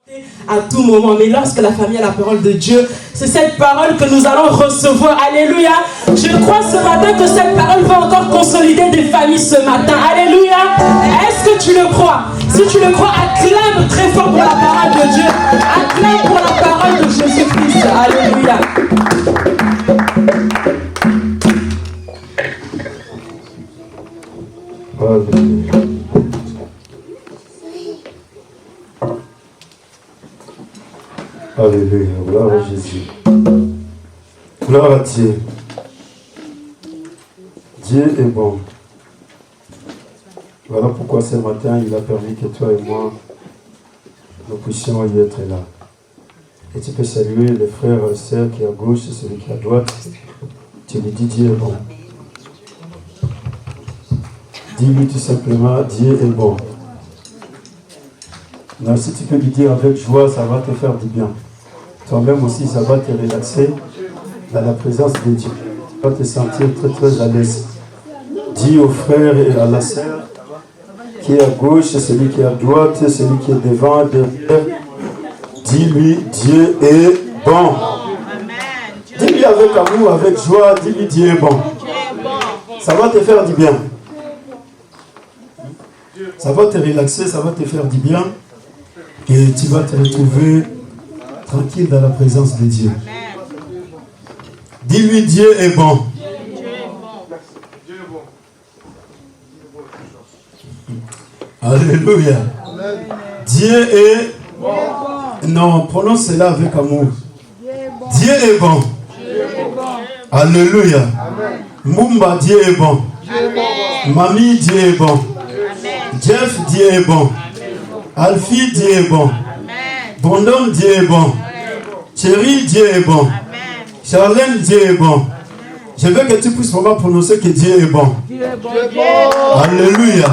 À tout moment, mais lorsque la famille a la parole de Dieu, c'est cette parole que nous allons recevoir. Alléluia. Je crois ce matin que cette parole va encore consolider des familles ce matin. Alléluia. Est-ce que tu le crois? Si tu le crois, acclame très fort pour la parole de Dieu. Acclame pour la parole de Jésus-Christ. Alléluia. Alléluia, gloire à Jésus. Gloire à Dieu. Dieu est bon. Voilà pourquoi ce matin, il a permis que toi et moi, nous puissions y être là. Et tu peux saluer le frère et la sœur qui est à gauche et celui qui est à droite. Tu lui dis Dieu est bon. Dis-lui tout simplement, Dieu est bon. Non, si tu peux lui dire avec joie, ça va te faire du bien. Toi-même aussi, ça va te relaxer dans la présence de Dieu. Tu vas te sentir très très à l'aise. Dis au frère et à la sœur qui est à gauche, celui qui est à droite, celui qui est devant, derrière. Dis-lui, Dieu est bon. Dis-lui avec amour, avec joie, dis-lui, Dieu est bon. Ça va te faire du bien. Ça va te relaxer, ça va te faire du bien. Et tu vas te retrouver tranquille dans la présence de Dieu. Dis-lui, Dieu est bon. Alléluia. Dieu est bon. Non, prononce cela avec amour. Dieu est bon. Alléluia. Mumba, Dieu est bon. Mamie, Dieu est bon. Jeff, Dieu est bon. Alfie, Dieu est bon. Bondom, Dieu est bon. Chérie, Dieu est bon. Charlène, Dieu est bon. Je veux que tu puisses vraiment prononcer que Dieu est bon. Alléluia.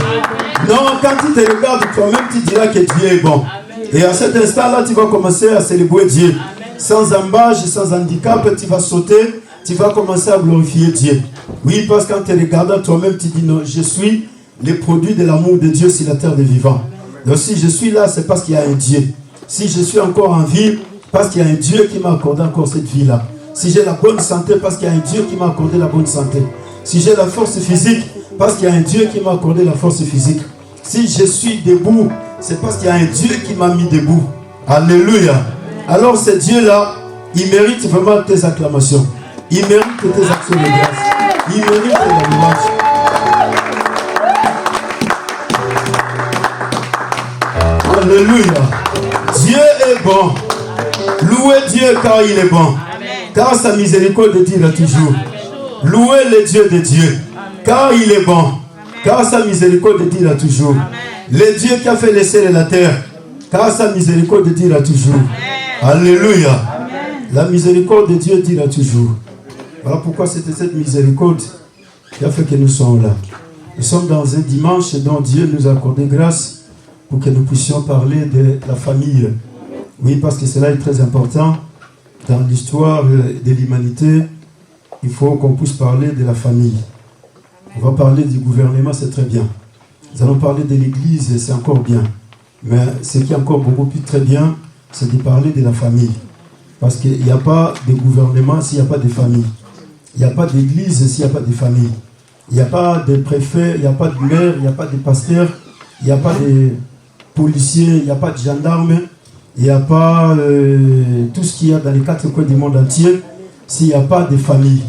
Non, quand tu te regardes toi-même, tu diras que Dieu est bon. Et à cet instant-là, tu vas commencer à célébrer Dieu. Sans embâche, sans handicap, tu vas sauter. Tu vas commencer à glorifier Dieu. Oui, parce que quand tu regardes toi-même, tu dis non, je suis le produit de l'amour de Dieu sur la terre des vivants. Donc si je suis là, c'est parce qu'il y a un Dieu. Si je suis encore en vie, parce qu'il y a un Dieu qui m'a accordé encore cette vie-là. Si j'ai la bonne santé, parce qu'il y a un Dieu qui m'a accordé la bonne santé. Si j'ai la force physique, parce qu'il y a un Dieu qui m'a accordé la force physique. Si je suis debout, c'est parce qu'il y a un Dieu qui m'a mis debout. Alléluia. Alors ce Dieu-là, il mérite vraiment tes acclamations. Il mérite tes actions de grâce. Il mérite la louange. Alléluia. Dieu est bon. Louez Dieu car il est bon. Car sa miséricorde dure toujours. Louez le Dieu de Dieu car il est bon. Car sa miséricorde dure toujours. Le Dieu qui a fait les cieux et la terre. Car sa miséricorde dure toujours. Alléluia. La miséricorde de Dieu dure toujours. Voilà pourquoi c'était cette miséricorde qui a fait que nous sommes là. Nous sommes dans un dimanche dont Dieu nous a accordé grâce pour que nous puissions parler de la famille. Oui, parce que cela est très important. Dans l'histoire de l'humanité, il faut qu'on puisse parler de la famille. On va parler du gouvernement, c'est très bien. Nous allons parler de l'église, c'est encore bien. Mais ce qui est encore beaucoup plus très bien, c'est de parler de la famille. Parce qu'il n'y a pas de gouvernement s'il n'y a pas de famille. Il n'y a pas d'église s'il n'y a pas de famille. Il n'y a pas de préfet, il n'y a pas de maire, il n'y a pas de pasteur, il n'y a pas de policiers, il n'y a pas de gendarmes, il n'y a pas tout ce qu'il y a dans les 4 coins du monde entier s'il n'y a pas de famille.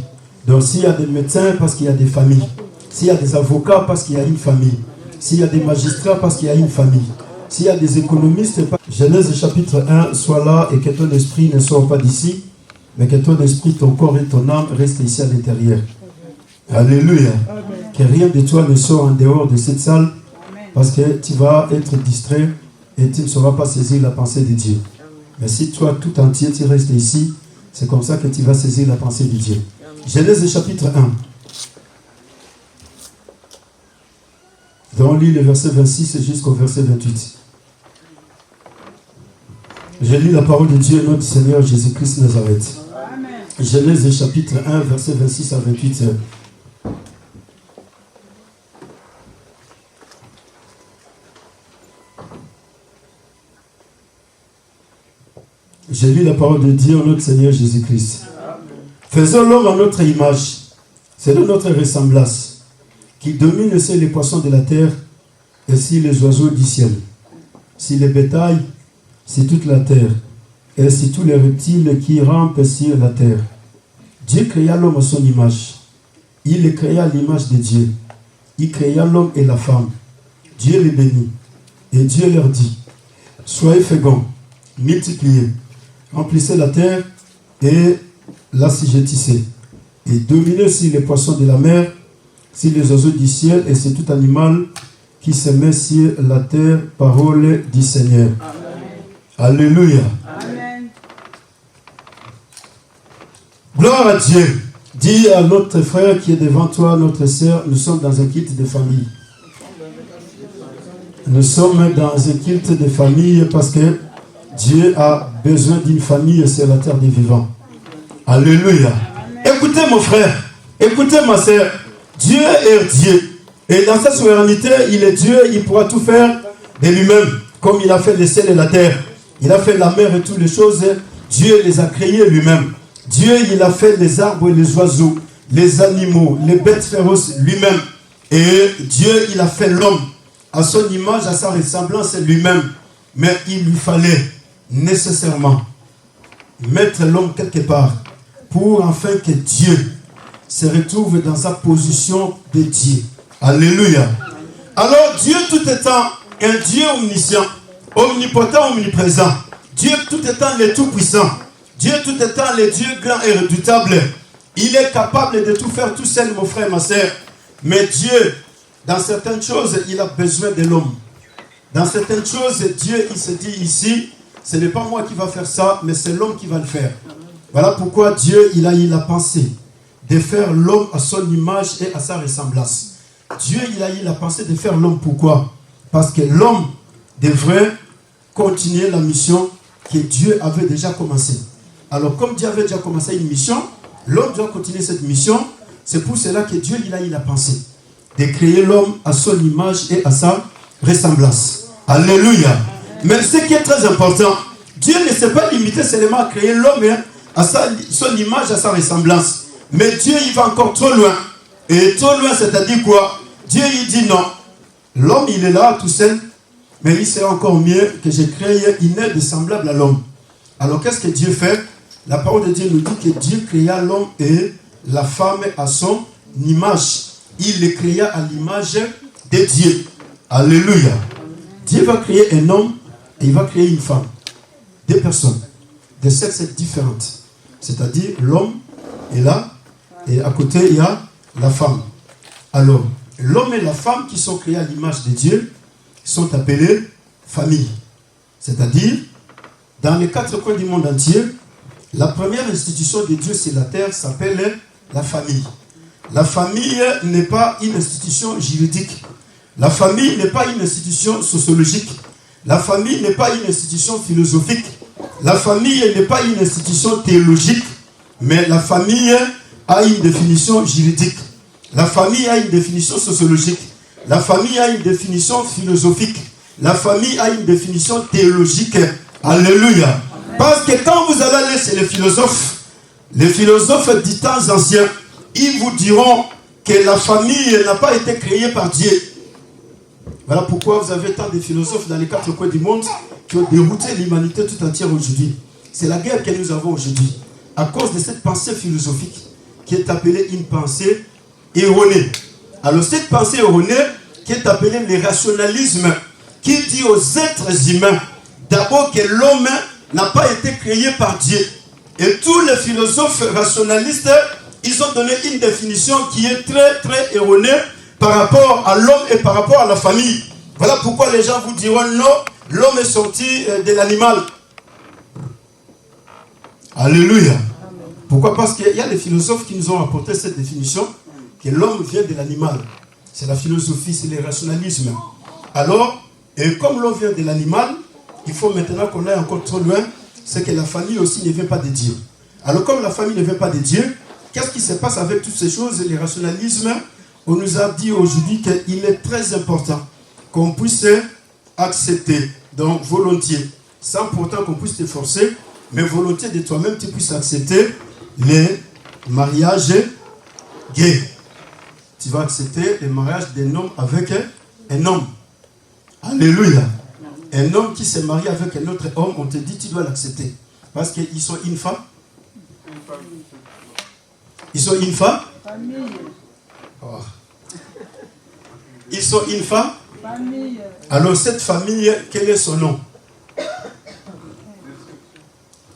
Donc s'il y a des médecins, parce qu'il y a des familles. S'il y a des avocats, parce qu'il y a une famille. S'il y a des magistrats, parce qu'il y a une famille. S'il y a des économistes, Genèse chapitre 1, sois là et que ton esprit ne sorte pas d'ici, mais que ton esprit, ton corps et ton âme restent ici à l'intérieur. Alléluia. Amen. Que rien de toi ne sort en dehors de cette salle, parce que tu vas être distrait et tu ne sauras pas saisir la pensée de Dieu. Mais si toi, tout entier, tu restes ici, c'est comme ça que tu vas saisir la pensée de Dieu. Genèse chapitre 1. On lit le verset 26 jusqu'au verset 28. Je lis la parole de Dieu, notre Seigneur Jésus-Christ Nazareth. Amen. Genèse chapitre 1, verset 26 à 28. J'ai lu la parole de Dieu en notre Seigneur Jésus-Christ. Faisons l'homme à notre image, c'est de notre ressemblance, qui domine sur les poissons de la terre et sur les oiseaux du ciel, sur les bétails, sur toute la terre, et sur tous les reptiles qui rampent sur la terre. Dieu créa l'homme à son image. Il les créa à l'image de Dieu. Il créa l'homme et la femme. Dieu les bénit. Et Dieu leur dit, soyez féconds, multipliez, remplissez la terre et l'assujettissez. Et dominez sur les poissons de la mer, sur les oiseaux du ciel et sur tout animal qui se met sur la terre. Parole du Seigneur. Amen. Alléluia. Amen. Gloire à Dieu. Dis à notre frère qui est devant toi, notre sœur, nous sommes dans un culte de famille. Nous sommes dans un culte de famille parce que Dieu a besoin d'une famille sur la terre des vivants. Alléluia. Amen. Écoutez mon frère, écoutez ma sœur, Dieu est Dieu. Et dans sa souveraineté, il est Dieu, il pourra tout faire de lui-même, comme il a fait les ciels et la terre. Il a fait la mer et toutes les choses, Dieu les a créées lui-même. Dieu, il a fait les arbres et les oiseaux, les animaux, les bêtes féroces lui-même. Et Dieu, il a fait l'homme à son image, à sa ressemblance lui-même. Mais il lui fallait nécessairement mettre l'homme quelque part pour enfin que Dieu se retrouve dans sa position de Dieu. Alléluia. Alors Dieu tout étant un Dieu omniscient, omnipotent, omniprésent, Dieu tout étant le tout-puissant, Dieu tout étant le Dieu grand et redoutable, il est capable de tout faire tout seul, mon frère, ma soeur. Mais Dieu, dans certaines choses, il a besoin de l'homme. Dans certaines choses, Dieu, il se dit ici, ce n'est pas moi qui va faire ça, mais c'est l'homme qui va le faire. Voilà pourquoi Dieu, il a eu la pensée de faire l'homme à son image et à sa ressemblance. Dieu, il a eu la pensée de faire l'homme. Pourquoi? Parce que l'homme devrait continuer la mission que Dieu avait déjà commencée. Alors, comme Dieu avait déjà commencé une mission, l'homme doit continuer cette mission. C'est pour cela que Dieu, il a eu la pensée de créer l'homme à son image et à sa ressemblance. Alléluia. Mais ce qui est très important, Dieu ne s'est pas limité seulement à créer l'homme à son image, à sa ressemblance. Mais Dieu, il va encore trop loin. Et trop loin, c'est-à-dire quoi? Dieu, il dit non. L'homme, il est là tout seul, mais il serait encore mieux que j'ai créé une aide semblable à l'homme. Alors, qu'est-ce que Dieu fait? La parole de Dieu nous dit que Dieu créa l'homme et la femme à son image. Il les créa à l'image de Dieu. Alléluia. Dieu va créer un homme et il va créer une femme. Deux personnes de sexes différents. C'est-à-dire l'homme est là et à côté il y a la femme. Alors, l'homme et la femme qui sont créés à l'image de Dieu sont appelés famille. C'est-à-dire, dans les quatre coins du monde entier, la première institution de Dieu sur la terre s'appelle la famille. La famille n'est pas une institution juridique. La famille n'est pas une institution sociologique. La famille n'est pas une institution philosophique. La famille n'est pas une institution théologique. Mais la famille a une définition juridique. La famille a une définition sociologique. La famille a une définition philosophique. La famille a une définition théologique. Alléluia. Parce que quand vous allez aller chez les philosophes des temps anciens, ils vous diront que la famille n'a pas été créée par Dieu. Voilà pourquoi vous avez tant de philosophes dans les quatre coins du monde qui ont dérouté l'humanité tout entière aujourd'hui. C'est la guerre que nous avons aujourd'hui. À cause de cette pensée philosophique qui est appelée une pensée erronée. Alors cette pensée erronée qui est appelée le rationalisme, qui dit aux êtres humains d'abord que l'homme n'a pas été créé par Dieu. Et tous les philosophes rationalistes, ils ont donné une définition qui est très très erronée par rapport à l'homme et par rapport à la famille. Voilà pourquoi les gens vous diront non, l'homme est sorti de l'animal. Alléluia. Pourquoi? Parce qu'il y a des philosophes qui nous ont apporté cette définition que l'homme vient de l'animal. C'est la philosophie, c'est le rationalisme. Alors, et comme l'homme vient de l'animal, il faut maintenant qu'on aille encore trop loin, c'est que la famille aussi ne vient pas de Dieu. Alors comme la famille ne vient pas de Dieu, qu'est-ce qui se passe avec toutes ces choses? Le rationalisme, on nous a dit aujourd'hui qu'il est très important qu'on puisse accepter, donc volontiers, sans pourtant qu'on puisse te forcer, mais volonté de toi-même, tu puisses accepter les mariages gays. Tu vas accepter le mariage d'un homme avec un homme. Alléluia. Un homme qui s'est marié avec un autre homme, on te dit tu dois l'accepter. Parce qu'ils sont une femme. Ils sont une femme. Oh. Ils sont une femme. Alors cette famille, quel est son nom?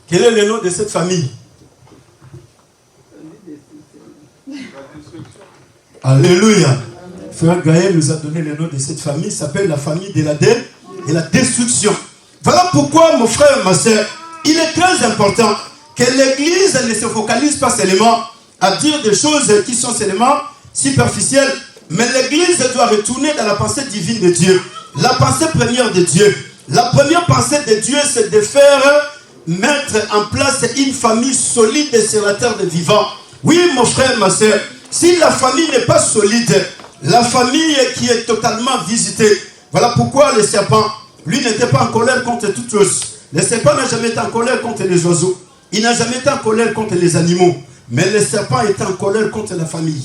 Quel est le nom de cette famille? Alléluia. Frère Gaël nous a donné le nom de cette famille. Ça s'appelle la famille de la destruction. Voilà pourquoi, mon frère et ma soeur, il est très important que l'Église ne se focalise pas seulement à dire des choses qui sont seulement superficielles, mais l'Église doit retourner dans la pensée divine de Dieu, la pensée première de Dieu. La première pensée de Dieu, c'est de faire mettre en place une famille solide sur la terre des vivants. Oui, mon frère, ma soeur, si la famille n'est pas solide, la famille qui est totalement visitée, voilà pourquoi le serpent, lui, n'était pas en colère contre toutes choses. Le serpent n'a jamais été en colère contre les oiseaux. Il n'a jamais été en colère contre les animaux. Mais le serpent était en colère contre la famille.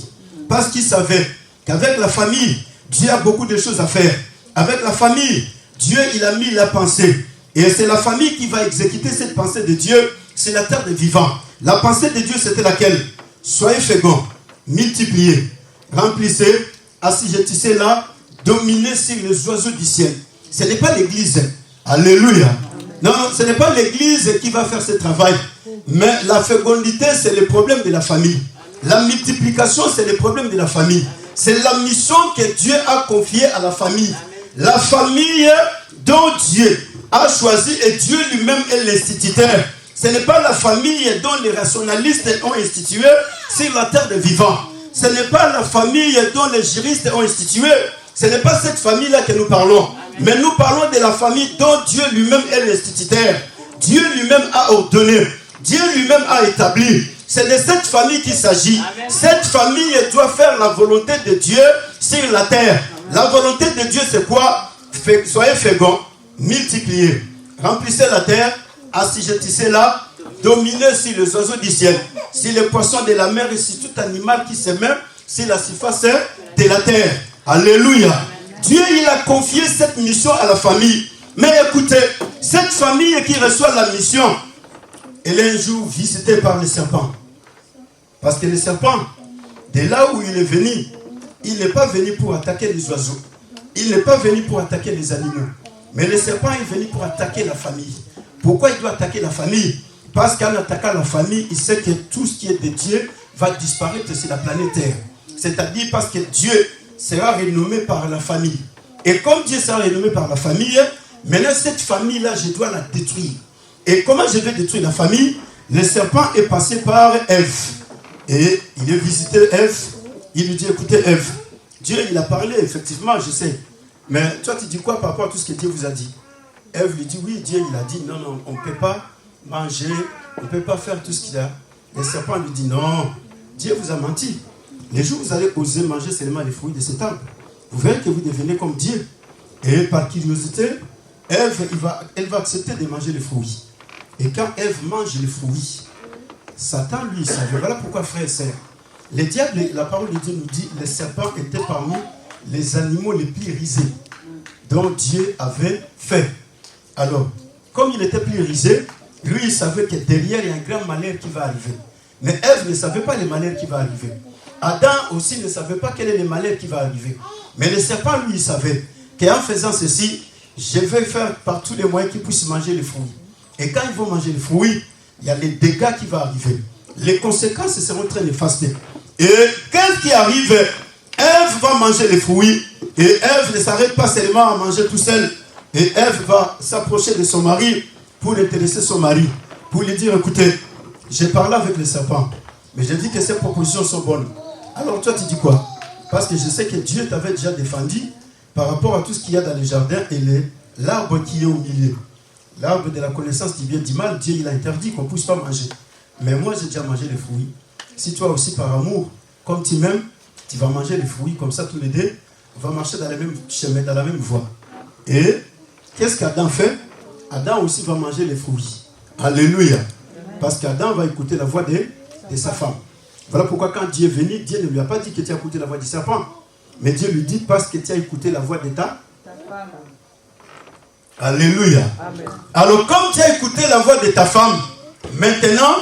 Parce qu'il savait qu'avec la famille, Dieu a beaucoup de choses à faire. Avec la famille, Dieu, il a mis la pensée. Et c'est la famille qui va exécuter cette pensée de Dieu. C'est la terre des vivants. La pensée de Dieu, c'était laquelle? Soyez féconds, multipliez, remplissez, assujettissez là, dominez sur les oiseaux du ciel. Ce n'est pas l'église. Alléluia. Non, ce n'est pas l'église qui va faire ce travail. Mais la fécondité, c'est le problème de la famille. La multiplication, c'est le problème de la famille. C'est la mission que Dieu a confiée à la famille. La famille dont Dieu a choisi et Dieu lui-même est l'instituteur. Ce n'est pas la famille dont les rationalistes ont institué sur la terre des vivants. Ce n'est pas la famille dont les juristes ont institué. Ce n'est pas cette famille-là que nous parlons. Mais nous parlons de la famille dont Dieu lui-même est l'instituteur. Dieu lui-même a ordonné. Dieu lui-même a établi. C'est de cette famille qu'il s'agit. Cette famille doit faire la volonté de Dieu sur la terre. La volonté de Dieu, c'est quoi? Soyez féconds, multipliez, remplissez la terre, assujettissez-la, dominez sur les oiseaux du ciel, sur les poissons de la mer et sur tout animal qui se met sur la surface de la terre. Alléluia. Dieu, il a confié cette mission à la famille. Mais écoutez, cette famille qui reçoit la mission, elle est un jour visitée par le serpent. Parce que le serpent, de là où il est venu, il n'est pas venu pour attaquer les oiseaux. Il n'est pas venu pour attaquer les animaux. Mais le serpent est venu pour attaquer la famille. Pourquoi il doit attaquer la famille? Parce qu'en attaquant la famille, il sait que tout ce qui est de Dieu va disparaître sur la planète Terre. C'est-à-dire parce que Dieu sera renommé par la famille. Et comme Dieu sera renommé par la famille, maintenant cette famille-là, je dois la détruire. Et comment je vais détruire la famille? Le serpent est passé par Ève. Et il est visité Ève. Il lui dit, écoutez Ève, Dieu il a parlé, effectivement, je sais. Mais toi tu dis quoi par rapport à tout ce que Dieu vous a dit? Ève lui dit, oui, Dieu il a dit, non, non, on ne peut pas manger, on ne peut pas faire tout ce qu'il a. Le serpent lui dit, non, Dieu vous a menti. Les jours où vous allez oser manger seulement les fruits de cet arbre, vous verrez que vous devenez comme Dieu. Et par curiosité, Ève, elle va accepter de manger les fruits. Et quand Ève mange les fruits, Satan, lui, il savait. Voilà pourquoi, frère et sœur, le diable, la parole de Dieu nous dit, les serpents étaient parmi les animaux les plus risés dont Dieu avait fait. Alors, comme il était plus risé, lui, il savait que derrière, il y a un grand malheur qui va arriver. Mais Ève ne savait pas le malheur qui va arriver. Adam aussi ne savait pas quel est le malheur qui va arriver. Mais le serpent, lui, il savait qu'en faisant ceci, je vais faire par tous les moyens qu'ils puissent manger les fruits. Et quand ils vont manger les fruits, il y a les dégâts qui vont arriver. Les conséquences seront très néfastes. Et qu'est-ce qui arrive? Ève va manger les fruits. Et Ève ne s'arrête pas seulement à manger tout seul. Et Ève va s'approcher de son mari pour intéresser son mari. Pour lui dire, écoutez, j'ai parlé avec le serpent. Mais j'ai dit que ces propositions sont bonnes. Alors toi tu dis quoi? Parce que je sais que Dieu t'avait déjà défendu par rapport à tout ce qu'il y a dans le jardin et l'arbre qui est au milieu. L'arbre de la connaissance du bien et du mal, Dieu il a interdit qu'on ne puisse pas manger. Mais moi j'ai déjà mangé les fruits. Si toi aussi par amour, comme tu m'aimes, tu vas manger les fruits, comme ça tous les deux, on va marcher dans le même chemin, dans la même voie. Et qu'est-ce qu'Adam fait? Adam aussi va manger les fruits. Alléluia. Parce qu'Adam va écouter la voix de sa femme. Voilà pourquoi quand Dieu est venu, Dieu ne lui a pas dit que tu as écouté la voix du serpent. Mais Dieu lui dit parce que tu as écouté la voix de ta femme. Alléluia. Amen. Alors comme tu as écouté la voix de ta femme, maintenant,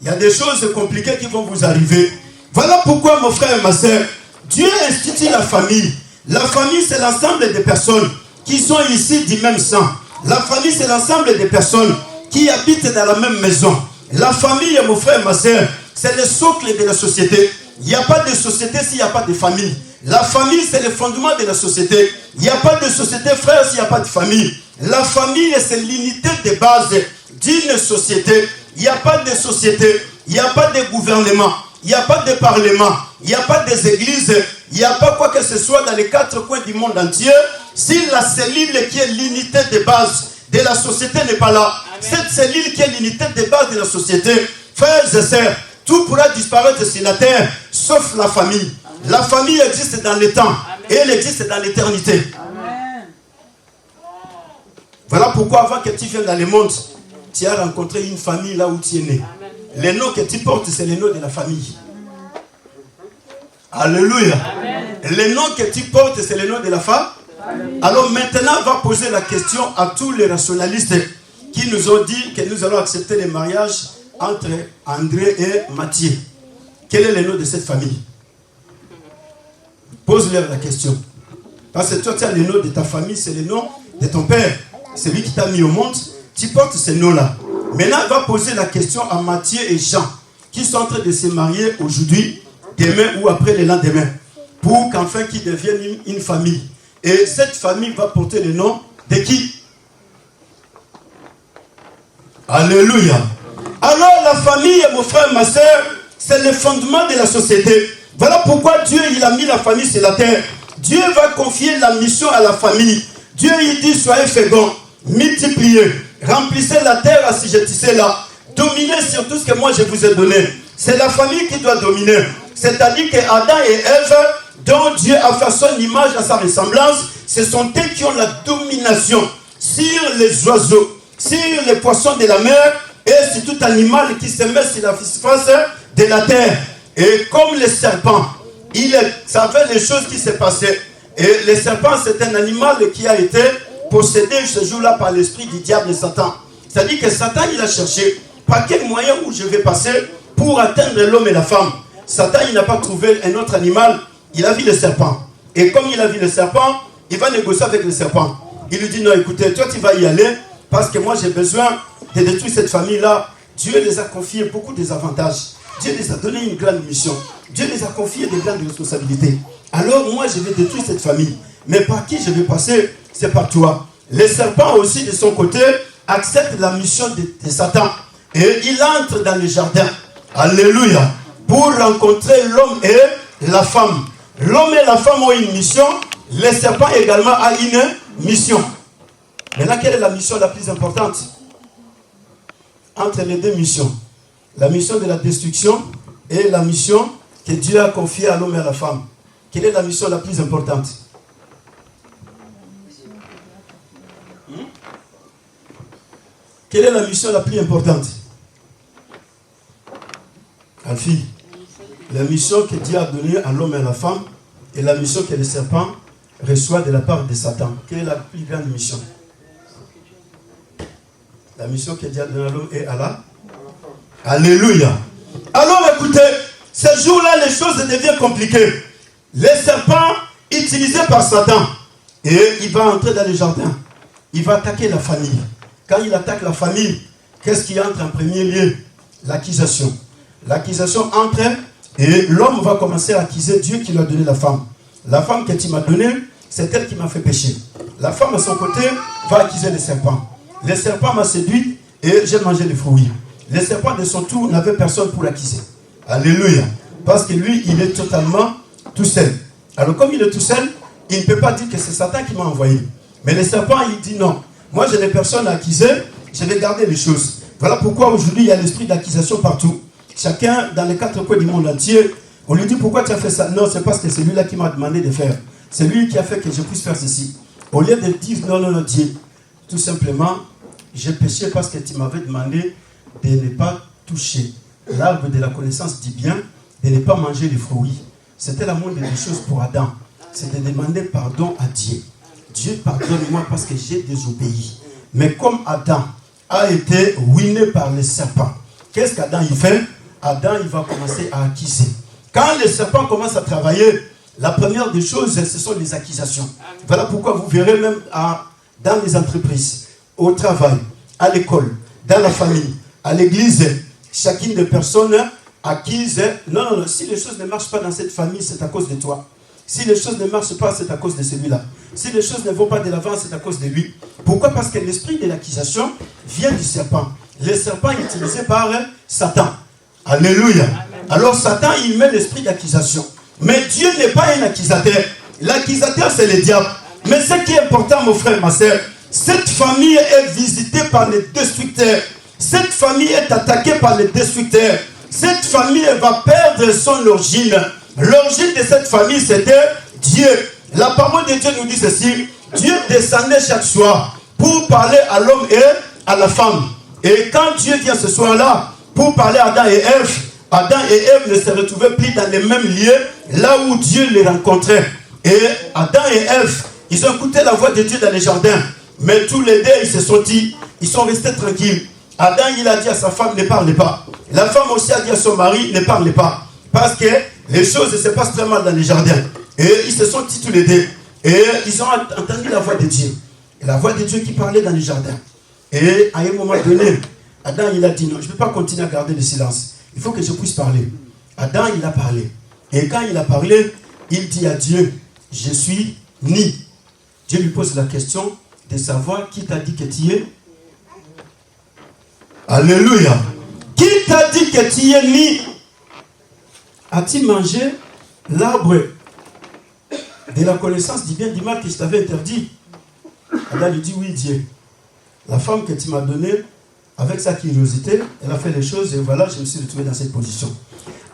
il y a des choses compliquées qui vont vous arriver. Voilà pourquoi mon frère et ma soeur, Dieu institue la famille. La famille, c'est l'ensemble des personnes qui sont ici du même sang. La famille, c'est l'ensemble des personnes qui habitent dans la même maison. La famille, mon frère et ma soeur, c'est le socle de la société. Il n'y a pas de société s'il n'y a pas de famille. La famille, c'est le fondement de la société. Il n'y a pas de société, frère, s'il n'y a pas de famille. La famille, c'est l'unité de base d'une société. Il n'y a pas de société, il n'y a pas de gouvernement, il n'y a pas de parlement, il n'y a pas des églises, il n'y a pas quoi que ce soit dans les 4 coins du monde entier. Si la cellule qui est l'unité de base de la société n'est pas là, cette cellule qui est l'unité de base de la société, frères et sœurs, tout pourra disparaître sur la terre, sauf la famille. La famille existe dans le temps et elle existe dans l'éternité. Voilà pourquoi avant que tu viennes dans le monde, tu as rencontré une famille là où tu es né. Les noms que tu portes, c'est les noms de la famille. Alléluia. Les noms que tu portes, c'est les noms de la femme. Alors maintenant, on va poser la question à tous les rationalistes qui nous ont dit que nous allons accepter le mariage entre André et Mathieu. Quel est le nom de cette famille? Pose-leur la question. Parce que toi, tu as le nom de ta famille, c'est le nom de ton père. C'est lui qui t'a mis au monde. Tu portes ces noms-là. Maintenant, on va poser la question à Mathieu et Jean, qui sont en train de se marier aujourd'hui, demain ou après le lendemain, pour qu'enfin qu'ils deviennent une famille. Et cette famille va porter le nom de qui? Alléluia. Alors la famille, mon frère, ma soeur, c'est le fondement de la société. Voilà pourquoi Dieu il a mis la famille sur la terre. Dieu va confier la mission à la famille. Dieu il dit soyez féconds, multipliez, remplissez la terre, assujettissez-la, dominez sur tout ce que moi je vous ai donné. C'est la famille qui doit dominer. C'est-à-dire que Adam et Ève, dont Dieu a fait son image à sa ressemblance, ce sont eux qui ont la domination sur les oiseaux, sur les poissons de la mer et sur tout animal qui se met sur la surface de la terre. Et comme le serpent, il savait les choses qui se passaient. Et le serpent, c'est un animal qui a été possédé ce jour-là par l'esprit du diable de Satan. C'est-à-dire que Satan, il a cherché par quel moyen où je vais passer pour atteindre l'homme et la femme. Satan, il n'a pas trouvé un autre animal, il a vu le serpent. Et comme il a vu le serpent, il va négocier avec le serpent. Il lui dit, non, écoutez, toi tu vas y aller, parce que moi j'ai besoin de détruire cette famille-là. Dieu les a confiés beaucoup des avantages. Dieu les a donné une grande mission. Dieu les a confiés des grandes responsabilités. Alors moi je vais détruire cette famille. Mais par qui je vais passer? C'est par toi. Le serpent aussi de son côté accepte la mission de Satan. Et il entre dans le jardin. Alléluia. Pour rencontrer l'homme et la femme. L'homme et la femme ont une mission. Le serpent également a une mission. Maintenant, quelle est la mission la plus importante entre les deux missions? La mission de la destruction et la mission que Dieu a confiée à l'homme et à la femme. Quelle est la mission la plus importante? Quelle est la mission la plus importante? Alfie, la mission que Dieu a donnée à l'homme et à la femme et la mission que le serpent reçoit de la part de Satan. Quelle est la plus grande mission? La mission que Dieu a donnée à l'homme et à la... Alléluia. Alors écoutez, ce jour-là, les choses deviennent compliquées. Le serpent utilisé par Satan, et il va entrer dans le jardin. Il va attaquer la famille. Quand il attaque la famille, qu'est-ce qui entre en premier lieu? L'accusation. L'accusation entre et l'homme va commencer à accuser Dieu qui lui a donné la femme. La femme que tu m'as donnée, c'est elle qui m'a fait pécher. La femme à son côté va accuser le serpent. Le serpent m'a séduit et j'ai mangé des fruits. Le serpent de son tour n'avait personne pour l'accuser. Alléluia. Parce que lui, il est totalement tout seul. Alors comme il est tout seul, il ne peut pas dire que c'est Satan qui m'a envoyé. Mais le serpent, il dit non. Moi, je n'ai personne à accuser, je vais garder les choses. Voilà pourquoi aujourd'hui, il y a l'esprit d'accusation partout. Chacun, dans les 4 coins du monde entier, on lui dit pourquoi tu as fait ça? Non, c'est parce que c'est lui-là qui m'a demandé de faire. C'est lui qui a fait que je puisse faire ceci. Au lieu de dire non, Dieu, tout simplement, j'ai péché parce que tu m'avais demandé de ne pas toucher l'arbre de la connaissance du bien, de ne pas manger les fruits. C'était la moindre des choses pour Adam. C'est de demander pardon à Dieu. Dieu, pardonne-moi parce que j'ai désobéi. Mais comme Adam a été ruiné par le serpent, qu'est-ce qu'Adam il fait? Adam il va commencer à accuser. Quand le serpent commence à travailler, la première des choses, ce sont les accusations. Voilà pourquoi vous verrez même dans les entreprises, au travail, à l'école, dans la famille, à l'église, chacune des personnes accuse. Non, si les choses ne marchent pas dans cette famille, c'est à cause de toi. Si les choses ne marchent pas, c'est à cause de celui-là. Si les choses ne vont pas de l'avant, c'est à cause de lui. Pourquoi? Parce que l'esprit de l'accusation vient du serpent. Le serpent est utilisé par Satan. Alléluia. Alors Satan, il met l'esprit d'accusation. Mais Dieu n'est pas un accusateur. L'accusateur, c'est le diable. Mais ce qui est important, mon frère, ma soeur, cette famille est visitée par les destructeurs. Cette famille est attaquée par les destructeurs. Cette famille va perdre son origine. L'origine de cette famille, c'était Dieu. La parole de Dieu nous dit ceci. Dieu descendait chaque soir pour parler à l'homme et à la femme. Et quand Dieu vient ce soir-là pour parler à Adam et Ève, Adam et Ève ne se retrouvaient plus dans les mêmes lieux, là où Dieu les rencontrait. Et Adam et Ève, ils ont écouté la voix de Dieu dans les jardins. Mais tous les deux, ils se sont dit, ils sont restés tranquilles. Adam, il a dit à sa femme, ne parlez pas. La femme aussi a dit à son mari, ne parlez pas. Parce que les choses se passent très mal dans les jardins. Et ils se sont dit tous les deux. Et ils ont entendu la voix de Dieu. Et la voix de Dieu qui parlait dans les jardins. Et à un moment donné, Adam, il a dit, non, je ne peux pas continuer à garder le silence. Il faut que je puisse parler. Adam, il a parlé. Et quand il a parlé, il dit à Dieu, je suis ni. Dieu lui pose la question de savoir qui t'a dit que tu es. Alléluia. Qui t'a dit que tu es ni? As-tu mangé l'arbre de la connaissance du bien et du mal que je t'avais interdit? Adam lui dit, oui Dieu. La femme que tu m'as donnée, avec sa curiosité, elle a fait les choses et voilà, je me suis retrouvé dans cette position.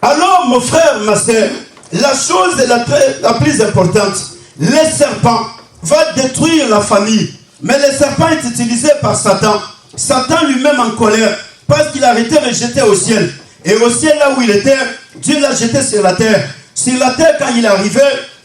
Alors mon frère, ma soeur, la chose la plus importante, le serpent va détruire la famille. Mais le serpent est utilisé par Satan. Satan lui-même en colère, parce qu'il a été rejeté au ciel. Et au ciel, là où il était, Dieu l'a jeté sur la terre. Sur la terre, quand il arrivait,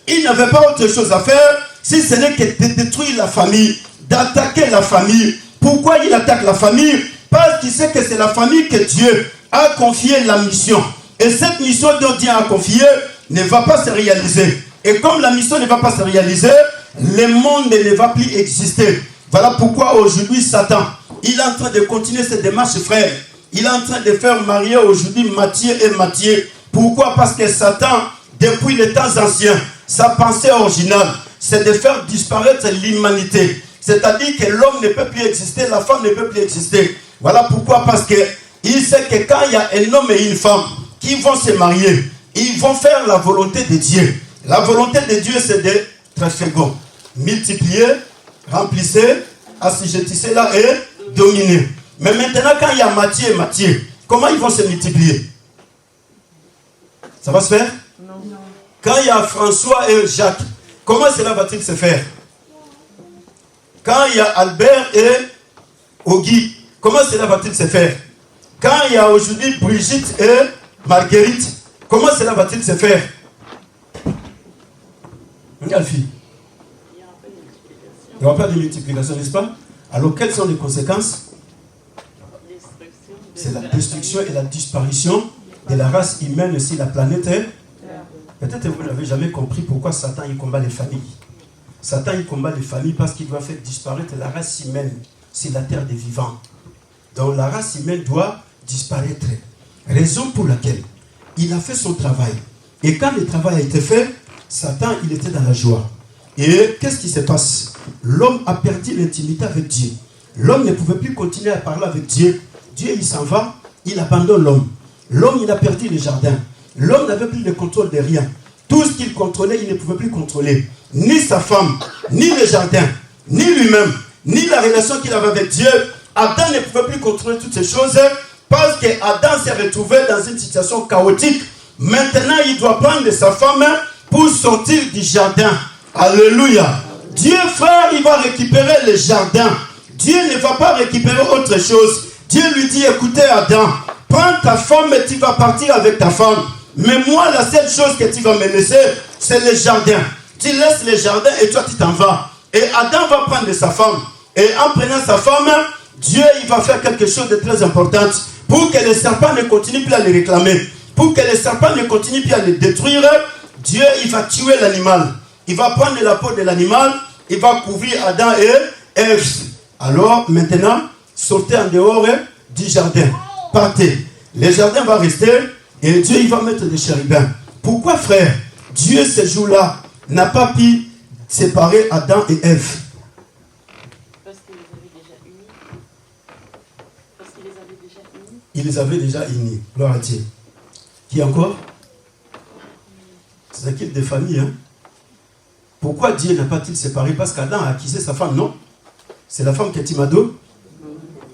il n'avait pas autre chose à faire, si ce n'est que de détruire la famille, d'attaquer la famille. Pourquoi il attaque la famille? Parce qu'il sait que c'est la famille que Dieu a confié la mission. Et cette mission dont Dieu a confié ne va pas se réaliser. Et comme la mission ne va pas se réaliser, le monde ne va plus exister. Voilà pourquoi aujourd'hui Satan, il est en train de continuer cette démarche, frère. Il est en train de faire marier aujourd'hui Matthieu et Matthieu. Pourquoi? Parce que Satan, depuis les temps anciens, sa pensée originale, c'est de faire disparaître l'humanité. C'est-à-dire que l'homme ne peut plus exister, la femme ne peut plus exister. Voilà pourquoi, parce qu'il sait que quand il y a un homme et une femme qui vont se marier, ils vont faire la volonté de Dieu. La volonté de Dieu, c'est de trafégo, multiplier, remplissez, assujettissez là et dominer. Mais maintenant, quand il y a Matthieu et Matthieu, comment ils vont se multiplier? Ça va se faire? Non. Quand il y a François et Jacques, comment cela va-t-il se faire? Quand il y a Albert et Auguy, comment cela va-t-il se faire? Quand il y a aujourd'hui Brigitte et Marguerite, comment cela va-t-il se faire? Alfie, il n'y aura pas de multiplication, n'est-ce pas? Alors, quelles sont les conséquences? C'est la destruction et la disparition de la race humaine sur la planète. Peut-être que vous n'avez jamais compris pourquoi Satan il combat les familles. Satan il combat les familles parce qu'il doit faire disparaître la race humaine sur la terre des vivants. Donc la race humaine doit disparaître. Raison pour laquelle il a fait son travail. Et quand le travail a été fait, Satan il était dans la joie. Et qu'est-ce qui se passe? L'homme a perdu l'intimité avec Dieu. L'homme ne pouvait plus continuer à parler avec Dieu. Dieu il s'en va, il abandonne l'homme. L'homme il a perdu le jardin. L'homme n'avait plus le contrôle de rien. Tout ce qu'il contrôlait, il ne pouvait plus contrôler. Ni sa femme, ni le jardin, ni lui-même, ni la relation qu'il avait avec Dieu. Adam ne pouvait plus contrôler toutes ces choses parce que Adam s'est retrouvé dans une situation chaotique. Maintenant, il doit prendre sa femme pour sortir du jardin. Alléluia. Dieu, frère, il va récupérer le jardin Dieu ne va pas récupérer autre chose. Dieu lui dit, écoutez Adam, prends ta femme et tu vas partir avec ta femme. Mais moi, la seule chose que tu vas me laisser, c'est le jardin. Tu laisses le jardin et toi, tu t'en vas. Et Adam va prendre sa femme. Et en prenant sa femme, Dieu il va faire quelque chose de très important pour que les serpents ne continuent plus à les réclamer. Pour que les serpents ne continuent plus à les détruire, Dieu il va tuer l'animal. Il va prendre la peau de l'animal, il va couvrir Adam et Ève. Alors maintenant, sortez en dehors du jardin. Partez. Le jardin va rester et Dieu il va mettre des chérubins. Pourquoi frère, Dieu ce jour-là n'a pas pu séparer Adam et Ève? Il les avait déjà unis. Gloire à Dieu. Qui encore? C'est un kit de famille. Hein? Pourquoi Dieu n'a pas-t-il séparé? Parce qu'Adam a acquis sa femme, non? C'est la femme qui est Timado.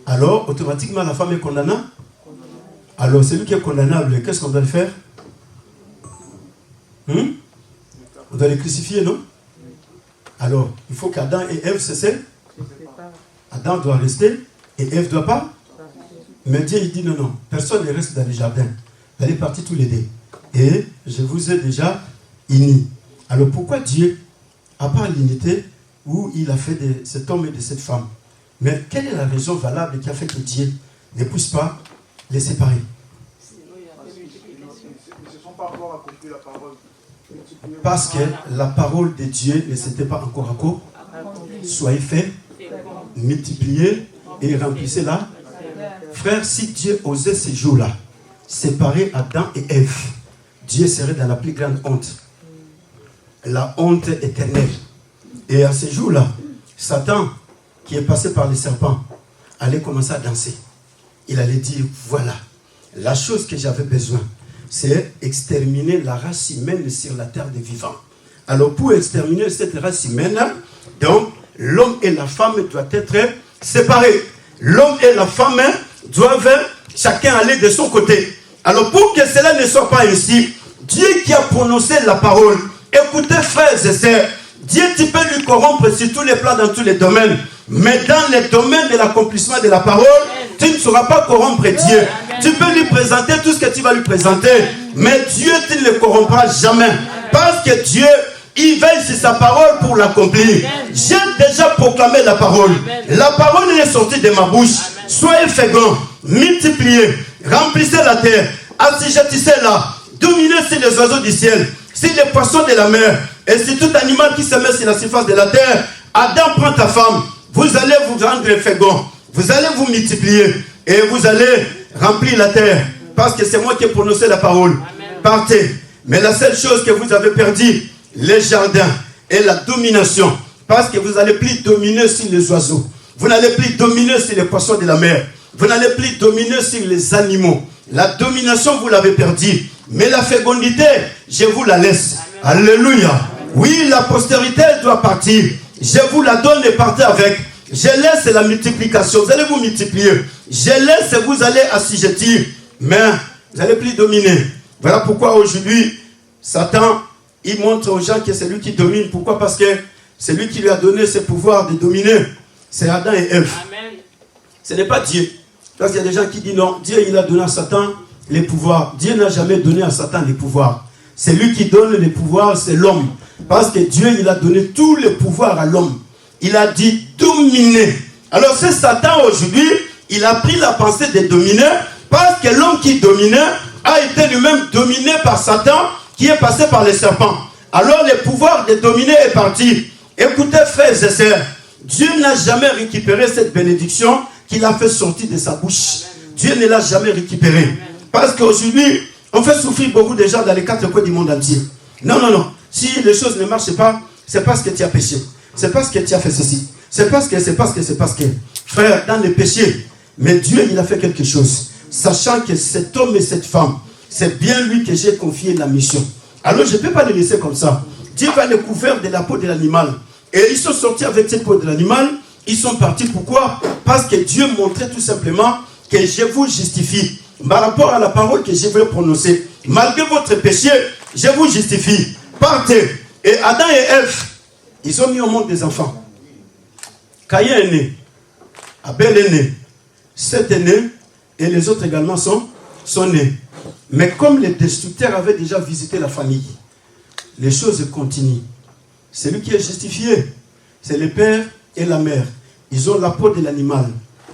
Alors, automatiquement, la femme est condamnée. Alors, celui qui est condamnable, qu'est-ce qu'on doit le faire? On doit les crucifier, non? Alors, il faut qu'Adam et Ève se séparent. Adam doit rester et Ève ne doit pas. Mais Dieu il dit non, personne ne reste dans le jardin. Vous allez partir tous les deux. Et je vous ai déjà unis. Alors pourquoi Dieu, à part l'unité où il a fait de cet homme et de cette femme, mais quelle est la raison valable qui a fait que Dieu ne puisse pas les séparer? Parce que la parole de Dieu ne s'était pas encore accomplie. Soyez faits, multipliez et remplissez la. Frère, si Dieu osait ces jours-là séparer Adam et Ève, Dieu serait dans la plus grande honte. La honte éternelle. Et à ces jours-là, Satan, qui est passé par les serpents, allait commencer à danser. Il allait dire, voilà, la chose que j'avais besoin, c'est exterminer la race humaine sur la terre des vivants. Alors pour exterminer cette race humaine, donc l'homme et la femme doivent être séparés. L'homme et la femme doivent chacun aller de son côté. Alors pour que cela ne soit pas ainsi, Dieu qui a prononcé la parole, écoutez frères et sœurs, Dieu tu peux lui corrompre sur tous les plans, dans tous les domaines, mais dans les domaines de l'accomplissement de la parole, tu ne sauras pas corrompre Dieu. Tu peux lui présenter tout ce que tu vas lui présenter, mais Dieu tu ne le corrompras jamais, parce que Dieu il veille sur sa parole pour l'accomplir. J'ai déjà proclamé la parole. La parole est sortie de ma bouche. Soyez féconds, multipliez, remplissez la terre, assujettissez-la, dominez sur les oiseaux du ciel, sur les poissons de la mer, et sur tout animal qui se met sur la surface de la terre. Adam prend ta femme, vous allez vous rendre féconds, vous allez vous multiplier, et vous allez remplir la terre, parce que c'est moi qui ai prononcé la parole. Amen. Partez. Mais la seule chose que vous avez perdu, les jardins et la domination, parce que vous n'allez plus dominer sur les oiseaux, vous n'allez plus dominer sur les poissons de la mer, vous n'allez plus dominer sur les animaux. La domination vous l'avez perdue, mais la fécondité je vous la laisse. Amen. Alléluia. Amen. Oui, la postérité doit partir, je vous la donne et partez avec. Je laisse la multiplication, vous allez vous multiplier, je laisse et vous allez assujettir, mais vous n'allez plus dominer. Voilà pourquoi aujourd'hui Satan il montre aux gens que c'est lui qui domine. Pourquoi? Parce que c'est lui qui lui a donné ce pouvoir de dominer. C'est Adam et Ève. Amen. Ce n'est pas Dieu. Parce qu'il y a des gens qui disent non, Dieu il a donné à Satan les pouvoirs. Dieu n'a jamais donné à Satan les pouvoirs. C'est lui qui donne les pouvoirs, c'est l'homme. Parce que Dieu il a donné tous les pouvoirs à l'homme. Il a dit dominer. Alors c'est Satan aujourd'hui, il a pris la pensée de dominer, parce que l'homme qui dominait a été lui-même dominé par Satan, qui est passé par les serpents. Alors le pouvoir de dominer est parti. Écoutez frères et sœurs, Dieu n'a jamais récupéré cette bénédiction qu'il a fait sortir de sa bouche. Dieu ne l'a jamais récupéré. Parce qu'aujourd'hui, on fait souffrir beaucoup de gens dans les quatre coins du monde entier. Non, non, non. Si les choses ne marchent pas, c'est parce que tu as péché. C'est parce que tu as fait ceci. C'est parce que. Frère, dans le péché, mais Dieu, il a fait quelque chose. Sachant que cet homme et cette femme, c'est bien lui que j'ai confié la mission. Alors je ne peux pas les laisser comme ça. Dieu va les couvrir de la peau de l'animal. Et ils sont sortis avec cette peau de l'animal. Ils sont partis. Pourquoi? Parce que Dieu montrait tout simplement que je vous justifie. Par rapport à la parole que je vais prononcer. Malgré votre péché, je vous justifie. Partez. Et Adam et Ève, ils ont mis au monde des enfants. Caïn est né. Abel est né. Seth est né. Et les autres également sont nés. Mais comme les destructeurs avaient déjà visité la famille, les choses continuent. Celui qui est justifié, c'est le père et la mère. Ils ont la peau de l'animal.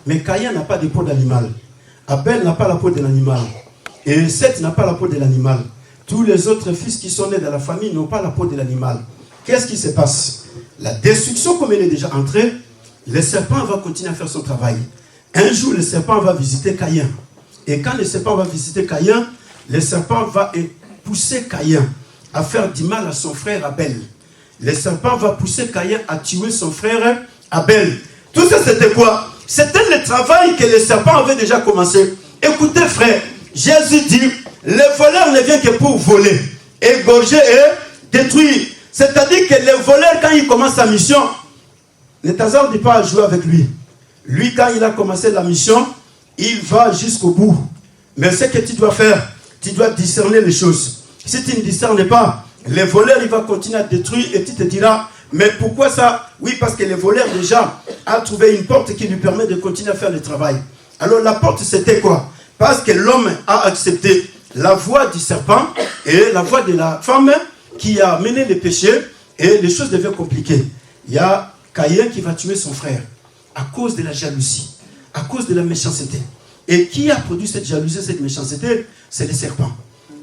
Mais Caïn n'a pas de peau d'animal. Abel n'a pas la peau de l'animal. Et Seth n'a pas la peau de l'animal. Tous les autres fils qui sont nés dans la famille n'ont pas la peau de l'animal. Qu'est-ce qui se passe? La destruction, comme elle est déjà entrée, le serpent va continuer à faire son travail. Un jour, le serpent va visiter Caïn. Et quand le serpent va visiter Caïn, le serpent va pousser Caïn à faire du mal à son frère Abel. Le serpent va pousser Caïn à tuer son frère Abel. Tout ça, c'était quoi? C'était le travail que le serpent avait déjà commencé. Écoutez, frère, Jésus dit, le voleur ne vient que pour voler, égorger et détruire. C'est-à-dire que le voleur, quand il commence sa mission, ne t'hasarde pas à jouer avec lui. Lui, quand il a commencé la mission, il va jusqu'au bout. Mais ce que tu dois faire, tu dois discerner les choses. Si tu ne discernes pas, le voleur, il va continuer à détruire et tu te diras, mais pourquoi ça? Oui, parce que le voleur déjà a trouvé une porte qui lui permet de continuer à faire le travail. Alors la porte, c'était quoi? Parce que l'homme a accepté la voie du serpent et la voie de la femme qui a mené le péché et les choses deviennent compliquées. Il y a Caïn qui va tuer son frère à cause de la jalousie, à cause de la méchanceté. Et qui a produit cette jalousie, cette méchanceté? C'est le serpent.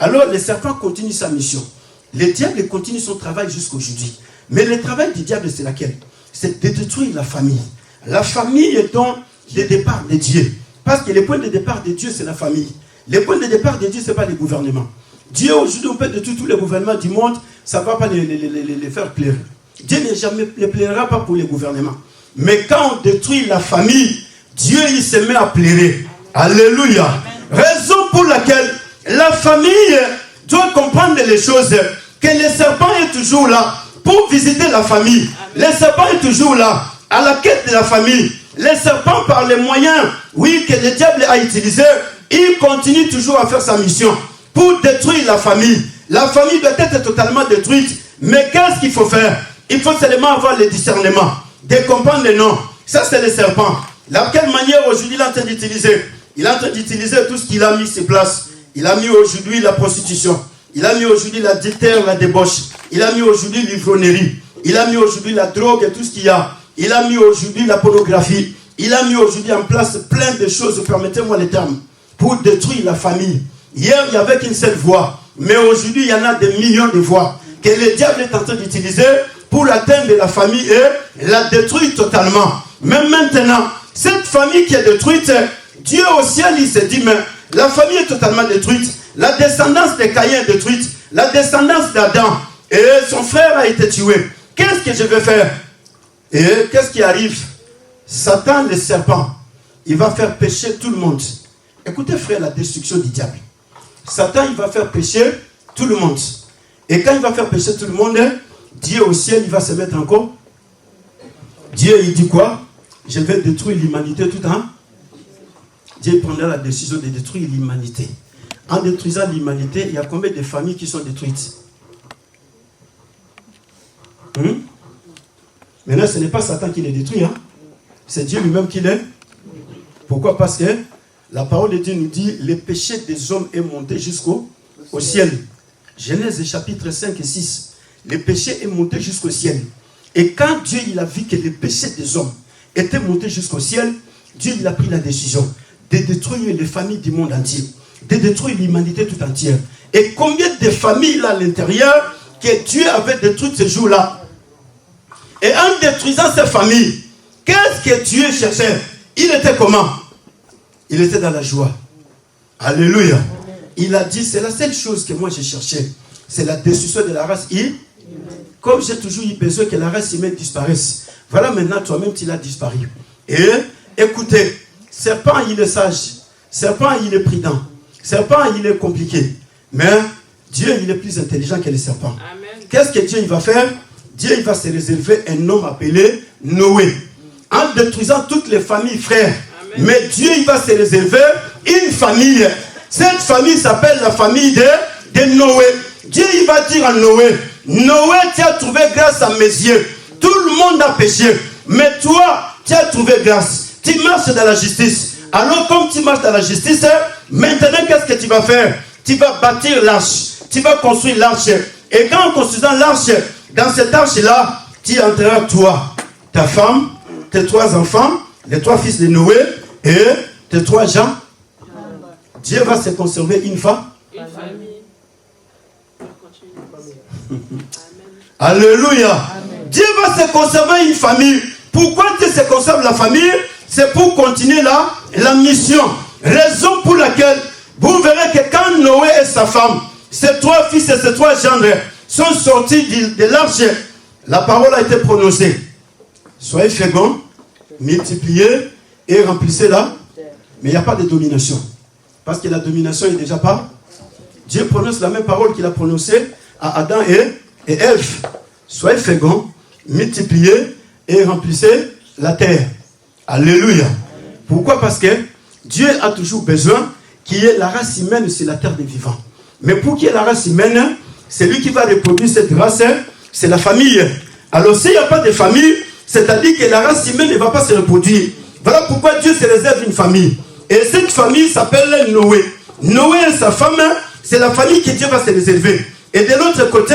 Alors le serpent continue sa mission. Le diable continue son travail jusqu'aujourd'hui. Mais le travail du diable, c'est laquelle? C'est de détruire la famille. La famille est donc le départ de Dieu. Parce que le point de départ de Dieu, c'est la famille. Le point de départ de Dieu, ce n'est pas le gouvernement. Dieu, aujourd'hui, on peut détruire tous les gouvernements du monde, ça ne va pas les faire plaire. Dieu ne jamais les plaira pas pour les gouvernements. Mais quand on détruit la famille, Dieu, il se met à plairer. Alléluia. Raison pour laquelle la famille doit comprendre les choses. Que le serpent est toujours là pour visiter la famille. Le serpent est toujours là à la quête de la famille. Le serpent, par les moyens, oui, que le diable a utilisés, il continue toujours à faire sa mission pour détruire la famille. La famille doit être totalement détruite. Mais qu'est-ce qu'il faut faire? Il faut seulement avoir le discernement, de comprendre les noms. Ça, c'est le serpent. De quelle manière aujourd'hui il est en train d'utiliser? Il est en train d'utiliser tout ce qu'il a mis sur place. Il a mis aujourd'hui la prostitution. Il a mis aujourd'hui l'adultère, la débauche. Il a mis aujourd'hui l'ivrognerie. Il a mis aujourd'hui la drogue et tout ce qu'il y a. Il a mis aujourd'hui la pornographie. Il a mis aujourd'hui en place plein de choses, permettez-moi les termes, pour détruire la famille. Hier, il n'y avait qu'une seule voie. Mais aujourd'hui, il y en a des millions de voies que le diable est en train d'utiliser pour atteindre la famille et la détruire totalement. Mais maintenant, cette famille qui est détruite, Dieu au ciel, il s'est dit, mais la famille est totalement détruite. La descendance de Caïn est détruite. La descendance d'Adam. Et son frère a été tué. Qu'est-ce que je vais faire? Et qu'est-ce qui arrive? Satan, le serpent, il va faire pécher tout le monde. Écoutez, frère, la destruction du diable. Satan, il va faire pécher tout le monde. Et quand il va faire pécher tout le monde, Dieu au ciel, il va se mettre en cause. Dieu, il dit quoi? Je vais détruire l'humanité tout le temps. Dieu prendra la décision de détruire l'humanité. En détruisant l'humanité, il y a combien de familles qui sont détruites? Maintenant, ce n'est pas Satan qui les détruit. C'est Dieu lui-même qui les. Pourquoi? Parce que la parole de Dieu nous dit le péché des hommes est monté jusqu'au ciel. Genèse chapitre 5 et 6. Le péché est monté jusqu'au ciel. Et quand Dieu il a vu que le péché des hommes était monté jusqu'au ciel, Dieu il a pris la décision de détruire les familles du monde entier, de détruire l'humanité tout entière. Et combien de familles là à l'intérieur que Dieu avait détruites ce jour-là? Et en détruisant ces familles, qu'est-ce que Dieu cherchait? Il était comment? Il était dans la joie. Alléluia. Il a dit, c'est la seule chose que moi j'ai cherché. C'est la destruction de la race humaine. Comme j'ai toujours eu besoin que la race humaine disparaisse. Voilà maintenant toi-même tu l'as disparu. Et écoutez, serpent il est sage. Serpent il est prudent. Serpent il est compliqué. Mais Dieu il est plus intelligent que les serpents. Qu'est-ce que Dieu il va faire? Dieu il va se réserver un homme appelé Noé. En détruisant toutes les familles frères. Amen. Mais Dieu il va se réserver une famille. Cette famille s'appelle la famille de Noé. Dieu il va dire à Noé, Noé tu as trouvé grâce à mes yeux. Tout le monde a péché. Mais toi tu as trouvé grâce. tu marches dans la justice. Alors comme tu marches dans la justice, maintenant qu'est-ce que tu vas faire? Tu vas bâtir l'arche. Tu vas construire l'arche. Et quand en construisant l'arche, dans cette arche-là, tu entreras toi, ta femme, tes 3 enfants, les 3 fils de Noé et tes 3 gens. Dieu va se conserver une femme. Alléluia. Amen. Dieu va se conserver une famille. Pourquoi Dieu se conserve la famille? C'est pour continuer la mission. Raison pour laquelle vous verrez que quand Noé et sa femme, ses 3 fils et ses 3 gendres sont sortis de l'arche, la parole a été prononcée. Soyez féconds, multipliez et remplissez là. Mais il n'y a pas de domination. Parce que la domination n'est déjà pas. Dieu prononce la même parole qu'il a prononcée à Adam et Ève. Soyez féconds, multipliez et remplissez la terre. Alléluia. Pourquoi? Parce que Dieu a toujours besoin qu'il y ait la race humaine sur la terre des vivants. Mais pour qu'il y ait la race humaine, c'est lui qui va reproduire cette race, c'est la famille. Alors s'il n'y a pas de famille, c'est-à-dire que la race humaine ne va pas se reproduire. Voilà pourquoi Dieu se réserve une famille. Et cette famille s'appelle Noé. Noé et sa femme, c'est la famille que Dieu va se réserver. Et de l'autre côté,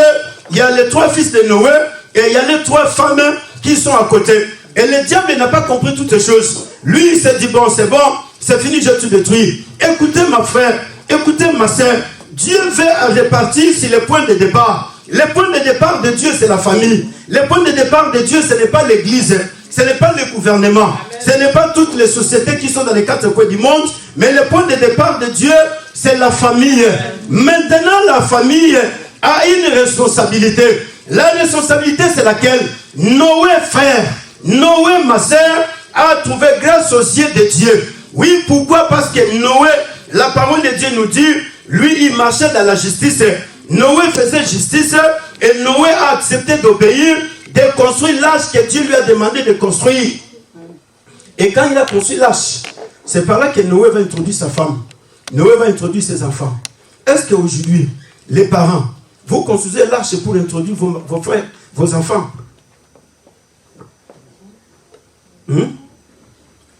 il y a les 3 fils de Noé et il y a les 3 femmes qui sont à côté. Et le diable n'a pas compris toutes ces choses. Lui, il s'est dit, bon, c'est fini, je te détruis. Écoutez ma frère, écoutez ma soeur, Dieu veut repartir sur le point de départ. Le point de départ de Dieu, c'est la famille. Le point de départ de Dieu, ce n'est pas l'église, ce n'est pas le gouvernement. Amen. Ce n'est pas toutes les sociétés qui sont dans les 4 coins du monde, mais le point de départ de Dieu, c'est la famille. Amen. Maintenant, la famille a une responsabilité. La responsabilité, c'est laquelle? Noé, frère, Noé, ma sœur, a trouvé grâce aux yeux de Dieu. Oui, pourquoi? Parce que Noé, la parole de Dieu nous dit, lui, il marchait dans la justice. Noé faisait justice et Noé a accepté d'obéir, de construire l'arche que Dieu lui a demandé de construire. Et quand il a construit l'arche, c'est par là que Noé va introduire sa femme. Noé va introduire ses enfants. Est-ce qu'aujourd'hui, les parents, vous construisez l'arche pour introduire vos frères, vos enfants?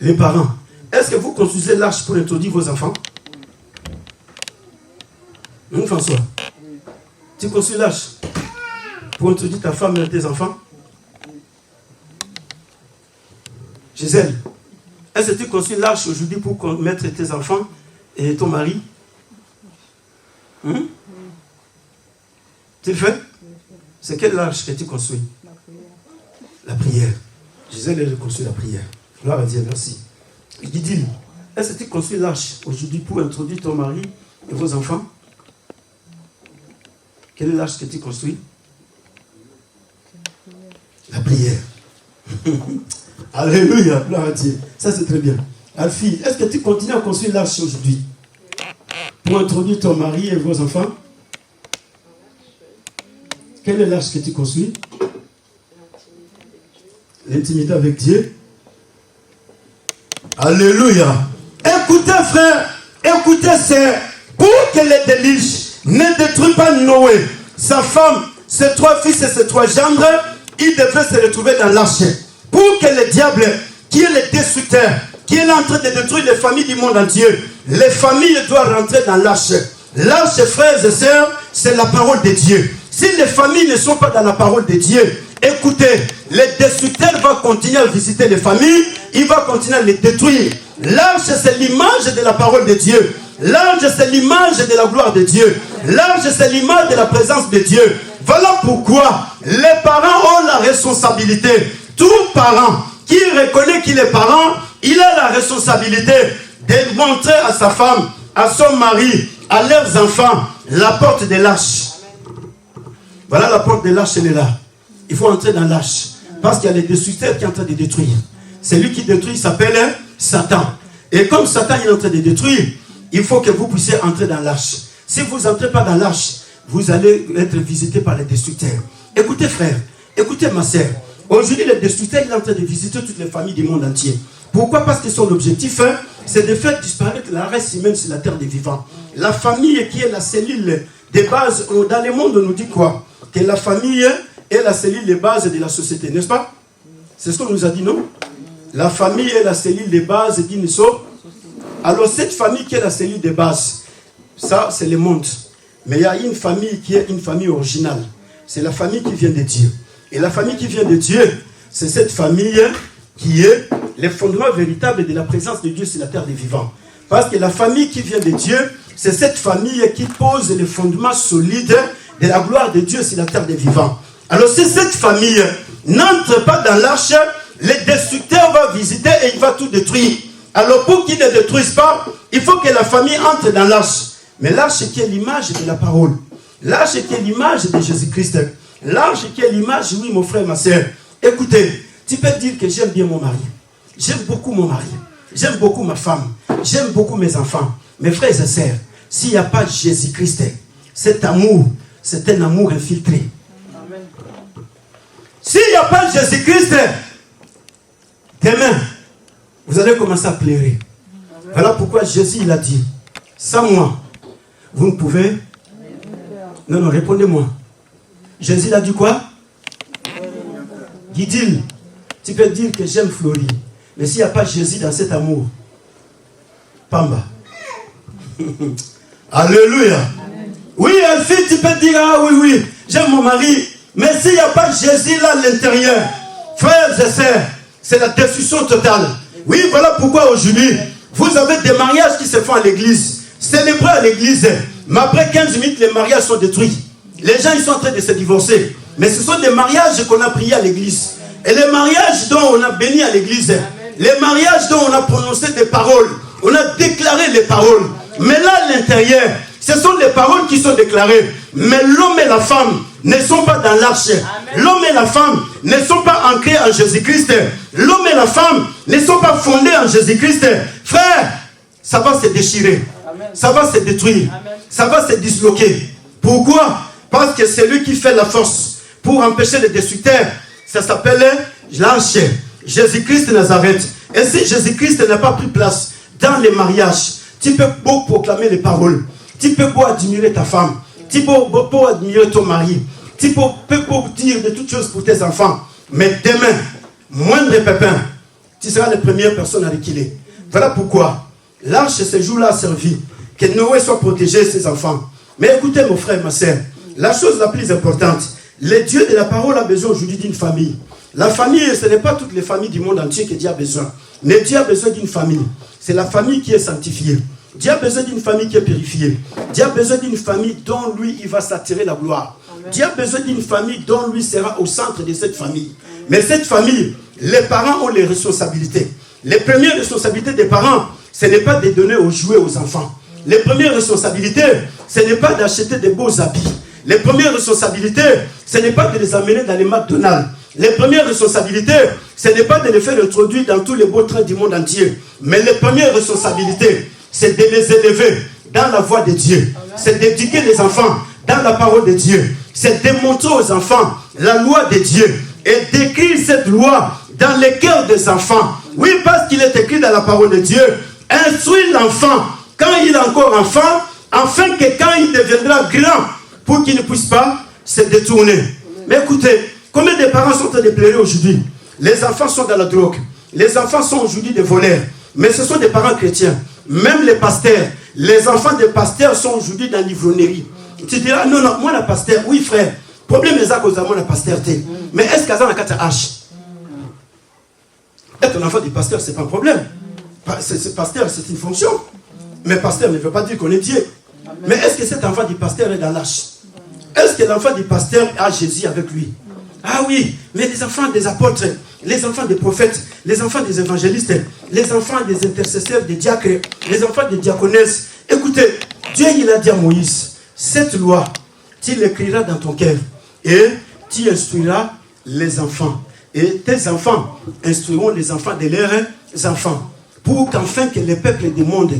Les parents, est-ce que vous construisez l'arche pour introduire vos enfants? François, tu construis l'arche pour introduire ta femme et tes enfants? Gisèle, est-ce que tu construis l'arche aujourd'hui pour mettre tes enfants et ton mari? Tu le fais? C'est quelle arche que tu construis? La prière. Gisèle, elle construit la prière. Gloire à Dieu, merci. Guidil, est-ce que tu construis l'arche aujourd'hui pour introduire ton mari et vos enfants? Quelle est l'arche que tu construis? La prière. Alléluia, gloire à Dieu. Ça c'est très bien. Alfie, est-ce que tu continues à construire l'arche aujourd'hui pour introduire ton mari et vos enfants? Quelle est l'arche que tu construis? L'intimité avec Dieu. Alléluia. Écoutez frère, écoutez sœur, pour que les déluge ne détruisent pas Noé, sa femme, ses 3 fils et ses 3 gendres, ils devaient se retrouver dans l'arche. Pour que le diable, qui est le destructeur, qui est en train de détruire les familles du monde entier, les familles doivent rentrer dans l'arche. L'arche, frères et sœurs, c'est la parole de Dieu. Si les familles ne sont pas dans la parole de Dieu, écoutez, le destructeur va continuer à visiter les familles, il va continuer à les détruire. L'arche, c'est l'image de la parole de Dieu. L'arche, c'est l'image de la gloire de Dieu. L'arche, c'est l'image de la présence de Dieu. Voilà pourquoi les parents ont la responsabilité. Tout parent qui reconnaît qu'il est parent, il a la responsabilité de montrer à sa femme, à son mari, à leurs enfants, la porte de l'arche. Voilà la porte de l'arche, elle est là. Il faut entrer dans l'arche. Parce qu'il y a les destructeurs qui sont en train de détruire. Celui qui détruit s'appelle Satan. Et comme Satan est en train de détruire, il faut que vous puissiez entrer dans l'arche. Si vous n'entrez pas dans l'arche, vous allez être visité par les destructeurs. Écoutez frère, écoutez ma sœur. Aujourd'hui, le destructeur est en train de visiter toutes les familles du monde entier. Pourquoi? Parce que son objectif, c'est de faire disparaître la race humaine sur la terre des vivants. La famille qui est la cellule de base, dans le monde on nous dit quoi? Que la famille est la cellule de base de la société, n'est-ce pas? C'est ce qu'on nous a dit, non? La famille est la cellule de base d'une société. Alors cette famille qui est la cellule de base, ça c'est le monde. Mais il y a une famille qui est une famille originale. C'est la famille qui vient de Dieu. Et la famille qui vient de Dieu, c'est cette famille qui est le fondement véritable de la présence de Dieu sur la terre des vivants. Parce que la famille qui vient de Dieu, c'est cette famille qui pose les fondements solides de la gloire de Dieu sur la terre des vivants. Alors si cette famille n'entre pas dans l'arche, le destructeur va visiter et il va tout détruire. Alors pour qu'il ne détruise pas, il faut que la famille entre dans l'arche. Mais l'arche qui est l'image de la parole. L'arche qui est l'image de Jésus-Christ. L'arche qui est l'image, oui mon frère, ma soeur. Écoutez, tu peux dire que j'aime bien mon mari. J'aime beaucoup mon mari. J'aime beaucoup ma femme. J'aime beaucoup mes enfants. Mes frères et sœurs, s'il n'y a pas Jésus-Christ, cet amour, c'est un amour infiltré. S'il n'y a pas Jésus-Christ, demain, vous allez commencer à pleurer. Voilà pourquoi Jésus il a dit, sans moi, vous ne pouvez... Non, répondez-moi. Jésus il a dit quoi? Guidil, tu peux dire que j'aime Florie. Mais s'il n'y a pas Jésus dans cet amour, Pamba. Alléluia. Oui, Elfie, tu peux dire, ah oui, j'aime mon mari. Mais s'il n'y a pas Jésus là à l'intérieur, frères et sœurs, c'est la destruction totale. Oui, voilà pourquoi aujourd'hui, vous avez des mariages qui se font à l'église, célébrés à l'église. Mais après 15 minutes, les mariages sont détruits. Les gens, ils sont en train de se divorcer. Mais ce sont des mariages qu'on a priés à l'église. Et les mariages dont on a béni à l'église, les mariages dont on a prononcé des paroles, on a déclaré les paroles. Mais là, à l'intérieur, ce sont les paroles qui sont déclarées. Mais l'homme et la femme ne sont pas dans l'arche. L'homme et la femme ne sont pas ancrés en Jésus-Christ. L'homme et la femme ne sont pas fondés en Jésus-Christ. Frère, ça va se déchirer. Ça va se détruire. Ça va se disloquer. Pourquoi? Parce que c'est lui qui fait la force pour empêcher les destructeurs. Ça s'appelle l'arche. Jésus-Christ de Nazareth. Et si Jésus-Christ n'a pas pris place dans les mariages, tu peux beau proclamer les paroles. Tu peux beau admirer ta femme. Tu peux beau admirer ton mari. Tu peux beau dire de toutes choses pour tes enfants. Mais demain, moindre pépin, tu seras la première personne à reculer. Voilà pourquoi l'arche ce jour-là a servi. Que Noé soit protégé, ses enfants. Mais écoutez mon frère, ma soeur, la chose la plus importante, le Dieu de la parole a besoin aujourd'hui d'une famille. La famille, ce n'est pas toutes les familles du monde entier que Dieu a besoin. Mais Dieu a besoin d'une famille. C'est la famille qui est sanctifiée. Dieu a besoin d'une famille qui est purifiée. Dieu a besoin d'une famille dont lui, il va s'attirer la gloire. Amen. Dieu a besoin d'une famille dont lui sera au centre de cette famille. Mais cette famille, les parents ont les responsabilités. Les premières responsabilités des parents, ce n'est pas de donner aux jouets aux enfants. Les premières responsabilités, ce n'est pas d'acheter de beaux habits. Les premières responsabilités, ce n'est pas de les amener dans les McDonald's. Les premières responsabilités, ce n'est pas de les faire introduire dans tous les beaux trains du monde entier. Mais les premières responsabilités, c'est de les élever dans la voie de Dieu. C'est d'éduquer les enfants dans la parole de Dieu. C'est de montrer aux enfants la loi de Dieu. Et d'écrire cette loi dans les cœurs des enfants. Oui, parce qu'il est écrit dans la parole de Dieu. Instruire l'enfant quand il est encore enfant, afin que quand il deviendra grand, pour qu'il ne puisse pas se détourner. Mais écoutez, combien de parents sont en train de pleurer aujourd'hui? Les enfants sont dans la drogue. Les enfants sont aujourd'hui des voleurs. Mais ce sont des parents chrétiens. Même les pasteurs. Les enfants des pasteurs sont aujourd'hui dans l'ivrognerie. Tu diras, non, moi la pasteur, oui frère. Problème est à cause de moi la pasteur. Mais est-ce qu'à la 4 H? Être un enfant du pasteur, c'est pas un problème. Pasteur, c'est une fonction. Mais pasteur ne veut pas dire qu'on est Dieu. Mais est-ce que cet enfant du pasteur est dans l'arche? Est-ce que l'enfant du pasteur a Jésus avec lui? Ah oui, mais les enfants des apôtres, les enfants des prophètes, les enfants des évangélistes, les enfants des intercesseurs, des diacres, les enfants des diaconesses. Écoutez, Dieu il a dit à Moïse, cette loi, tu l'écriras dans ton cœur et tu instruiras les enfants. Et tes enfants instruiront les enfants de leurs enfants. Pour qu'enfin que les peuples du monde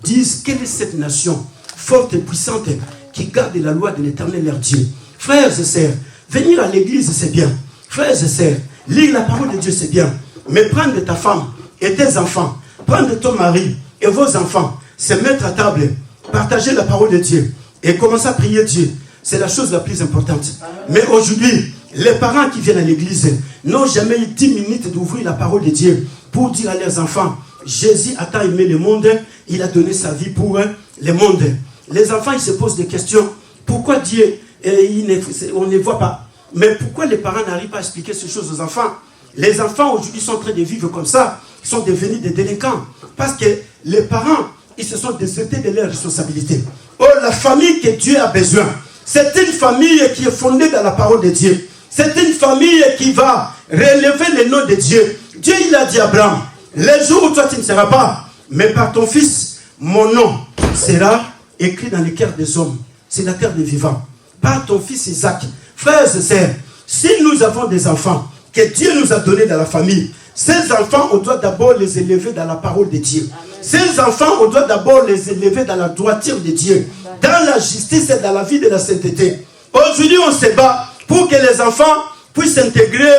disent quelle est cette nation forte et puissante qui garde la loi de l'Éternel leur Dieu. Frères et sœurs, venir à l'église c'est bien. Frères et sœurs, lire la parole de Dieu c'est bien. Mais prendre ta femme et tes enfants, prendre ton mari et vos enfants, se mettre à table, partager la parole de Dieu et commencer à prier Dieu. C'est la chose la plus importante. Mais aujourd'hui, les parents qui viennent à l'église n'ont jamais eu 10 minutes d'ouvrir la parole de Dieu pour dire à leurs enfants, Jésus a tant aimé le monde, il a donné sa vie pour le monde. Les enfants, ils se posent des questions. Pourquoi Dieu, on ne les voit pas? Mais pourquoi les parents n'arrivent pas à expliquer ces choses aux enfants? Les enfants aujourd'hui sont en train de vivre comme ça. Ils sont devenus des délinquants. Parce que les parents, ils se sont désertés de leurs responsabilités. Oh, la famille que Dieu a besoin, c'est une famille qui est fondée dans la parole de Dieu. C'est une famille qui va relever le nom de Dieu. Dieu, il a dit à Abraham, les jours où toi tu ne seras pas, mais par ton fils, mon nom sera écrit dans les cœurs des hommes. C'est la terre des vivants. Par ton fils Isaac. Frères et sœurs, si nous avons des enfants que Dieu nous a donnés dans la famille, ces enfants, on doit d'abord les élever dans la parole de Dieu. Ces enfants, on doit d'abord les élever dans la droiture de Dieu, dans la justice et dans la vie de la sainteté. Aujourd'hui, on se bat pour que les enfants puissent intégrer,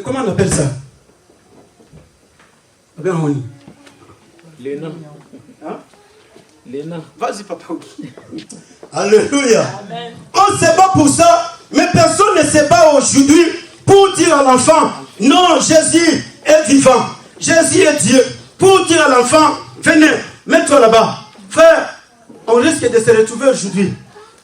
comment on appelle ça? Les nains. Hein? Les nains. Vas-y, papa. Alléluia. Amen. On se bat pour ça, mais personne ne se bat aujourd'hui pour dire à l'enfant, non, Jésus est vivant. Jésus est Dieu. Pour dire à l'enfant, venez, mets-toi là-bas. Frère, on risque de se retrouver aujourd'hui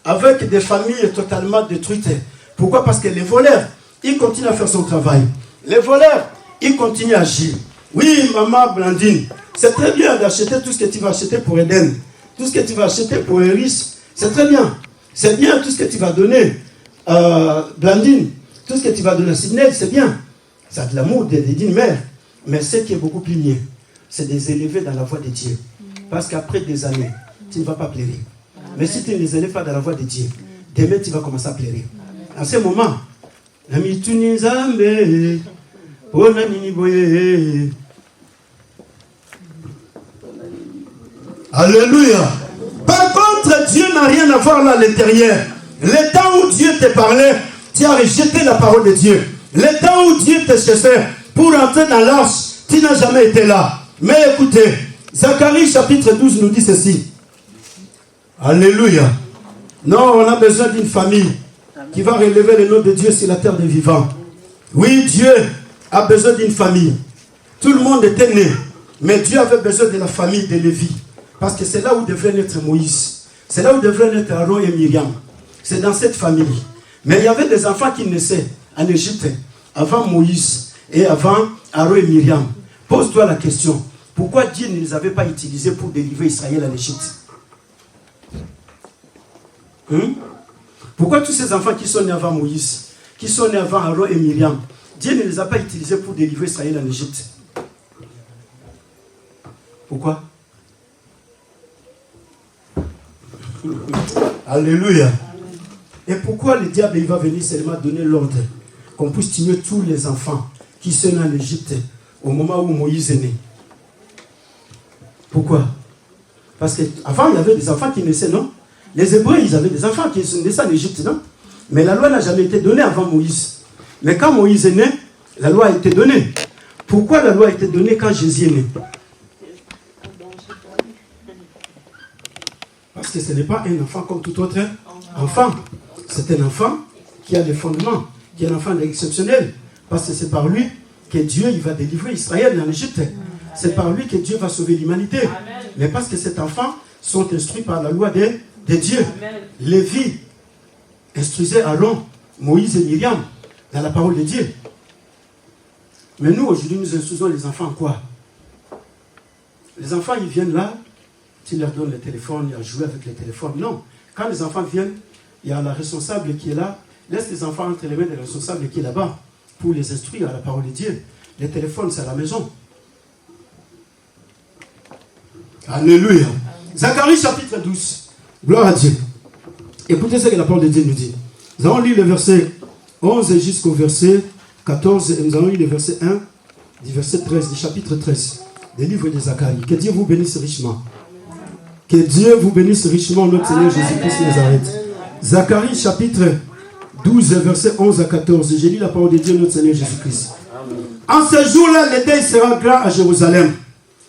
avec des familles totalement détruites. Pourquoi? Parce que les voleurs, ils continuent à faire son travail. Les voleurs, ils continuent à agir. Oui, maman Blandine, c'est très bien d'acheter tout ce que tu vas acheter pour Eden. Tout ce que tu vas acheter pour Eris, c'est très bien. C'est bien tout ce que tu vas donner Blandine. Tout ce que tu vas donner à Sidney, c'est bien. Ça a de l'amour d'une mère. Mais ce qui est beaucoup plus mieux, c'est de les élever dans la voie de Dieu. Parce qu'après des années, tu ne vas pas pleurer. Mais si tu ne les élèves pas dans la voie de Dieu, demain tu vas commencer à pleurer. À ce moment, alléluia. Par contre, Dieu n'a rien à voir là à l'intérieur. Le temps où Dieu te parlait, tu as rejeté la parole de Dieu. Le temps où Dieu te cherchait pour entrer dans l'arche, tu n'as jamais été là. Mais écoutez, Zacharie chapitre 12 nous dit ceci. Alléluia. Non, on a besoin d'une famille qui va relever le nom de Dieu sur la terre des vivants. Oui, Dieu a besoin d'une famille. Tout le monde était né, mais Dieu avait besoin de la famille de Lévi. Parce que c'est là où devrait naître Moïse. C'est là où devrait naître Aaron et Myriam. C'est dans cette famille. Mais il y avait des enfants qui naissaient en Égypte avant Moïse et avant Aaron et Myriam. Pose-toi la question. Pourquoi Dieu ne les avait pas utilisés pour délivrer Israël en Égypte? Pourquoi tous ces enfants qui sont nés avant Moïse, qui sont nés avant Aaron et Myriam, Dieu ne les a pas utilisés pour délivrer Israël en Égypte? Pourquoi? Alléluia. Et pourquoi le diable il va venir seulement donner l'ordre qu'on puisse tuer tous les enfants qui sont nés en Égypte au moment où Moïse est né? Pourquoi? Parce qu'avant il y avait des enfants qui naissaient, non? Les Hébreux, ils avaient des enfants qui naissaient en Égypte, non? Mais la loi n'a jamais été donnée avant Moïse. Mais quand Moïse est né, la loi a été donnée. Pourquoi la loi a été donnée quand Jésus est né? Parce que ce n'est pas un enfant comme tout autre enfant. C'est un enfant qui a des fondements, qui est un enfant exceptionnel. Parce que c'est par lui que Dieu il va délivrer Israël en Égypte. C'est par lui que Dieu va sauver l'humanité. Mais parce que cet enfant sont instruits par la loi de Dieu. Lévi instruisait Aaron, Moïse et Myriam dans la parole de Dieu. Mais nous, aujourd'hui, nous instruisons les enfants en quoi? Les enfants, ils viennent là, tu leur donnes le téléphone, ils jouent avec le téléphone. Non. Quand les enfants viennent, il y a la responsable qui est là. Laisse les enfants entre les mains de la responsable qui est là-bas pour les instruire à la parole de Dieu. Le téléphone, c'est à la maison. Alléluia. Zacharie chapitre 12. Gloire à Dieu. Écoutez ce que la parole de Dieu nous dit. Nous allons lire le verset 11 jusqu'au verset 14. Et nous allons lire le verset 1 du verset 13, du chapitre 13 des livres de Zacharie. Que Dieu vous bénisse richement. Que Dieu vous bénisse richement, notre Seigneur Jésus-Christ de Nazareth. Zacharie chapitre 12, verset 11 à 14. J'ai lu la parole de Dieu, notre Seigneur Jésus-Christ. En ce jour-là, le deuil sera grand à Jérusalem,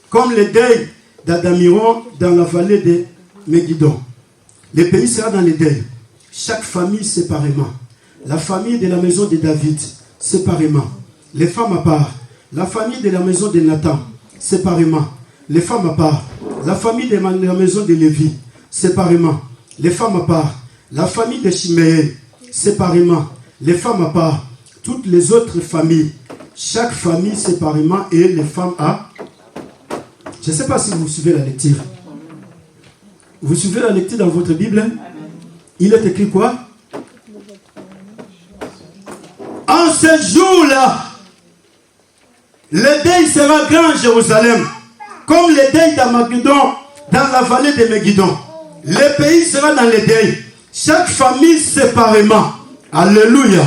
comme le deuil d'Adamiron dans la vallée de Megiddo. Le pays sera dans le deuil, chaque famille séparément. La famille de la maison de David séparément. Les femmes à part, La famille de la maison de Nathan, séparément. Les femmes à part. La famille de la maison de Lévi, séparément. Les femmes à part. La famille de Chiméen, séparément. Les femmes à part. Toutes les autres familles. Chaque famille séparément et les femmes à... Je ne sais pas si vous suivez la lecture. Vous suivez la lecture dans votre Bible? Il est écrit quoi? En ce jour-là, le deuil sera grand à Jérusalem, comme le deuil d'Armageddon dans la vallée de Megiddo. Le pays sera dans le deuil, chaque famille séparément. Alléluia.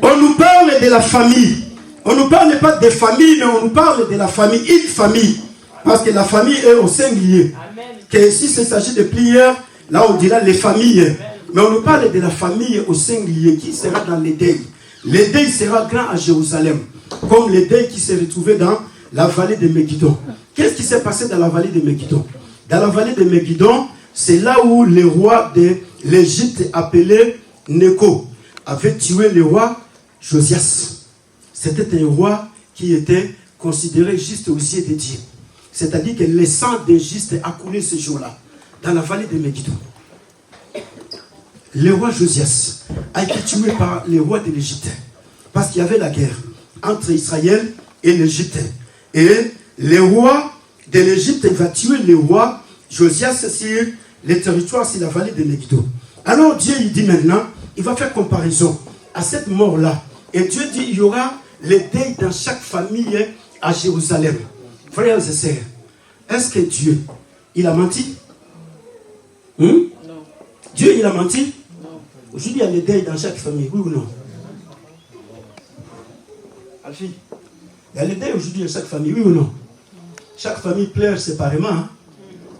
On nous parle de la famille. On ne nous parle pas des familles, mais on nous parle de la famille, une famille. Parce que la famille est au singulier. Que si il s'agit de prières, là on dira les familles. Mais on nous parle de la famille au singulier qui sera dans les deuils. Le deuil sera grand à Jérusalem, comme le deuil qui s'est retrouvé dans la vallée de Megiddo. Qu'est-ce qui s'est passé dans la vallée de Megiddo? Dans la vallée de Megiddo, c'est là où le roi de l'Égypte appelé Néco avait tué le roi Josias. C'était un roi qui était considéré juste aux yeux de Dieu. C'est-à-dire que le sang des justes a coulé ce jour-là, dans la vallée de Megiddo. Le roi Josias a été tué par les rois de l'Égypte. Parce qu'il y avait la guerre entre Israël et l'Égypte. Et le roi de l'Égypte va tuer le roi Josias sur les territoires, sur la vallée de Megiddo. Alors Dieu il dit maintenant, il va faire comparaison à cette mort-là. Et Dieu dit, il y aura les deuils dans chaque famille à Jérusalem. Frères et sœurs, est-ce que Dieu, il a menti? Non. Dieu, il a menti? Non. Aujourd'hui, il y a les deuils dans chaque famille, oui ou non? Alfie, il y a les deuils aujourd'hui dans chaque famille, oui ou non? Chaque famille pleure séparément. Hein?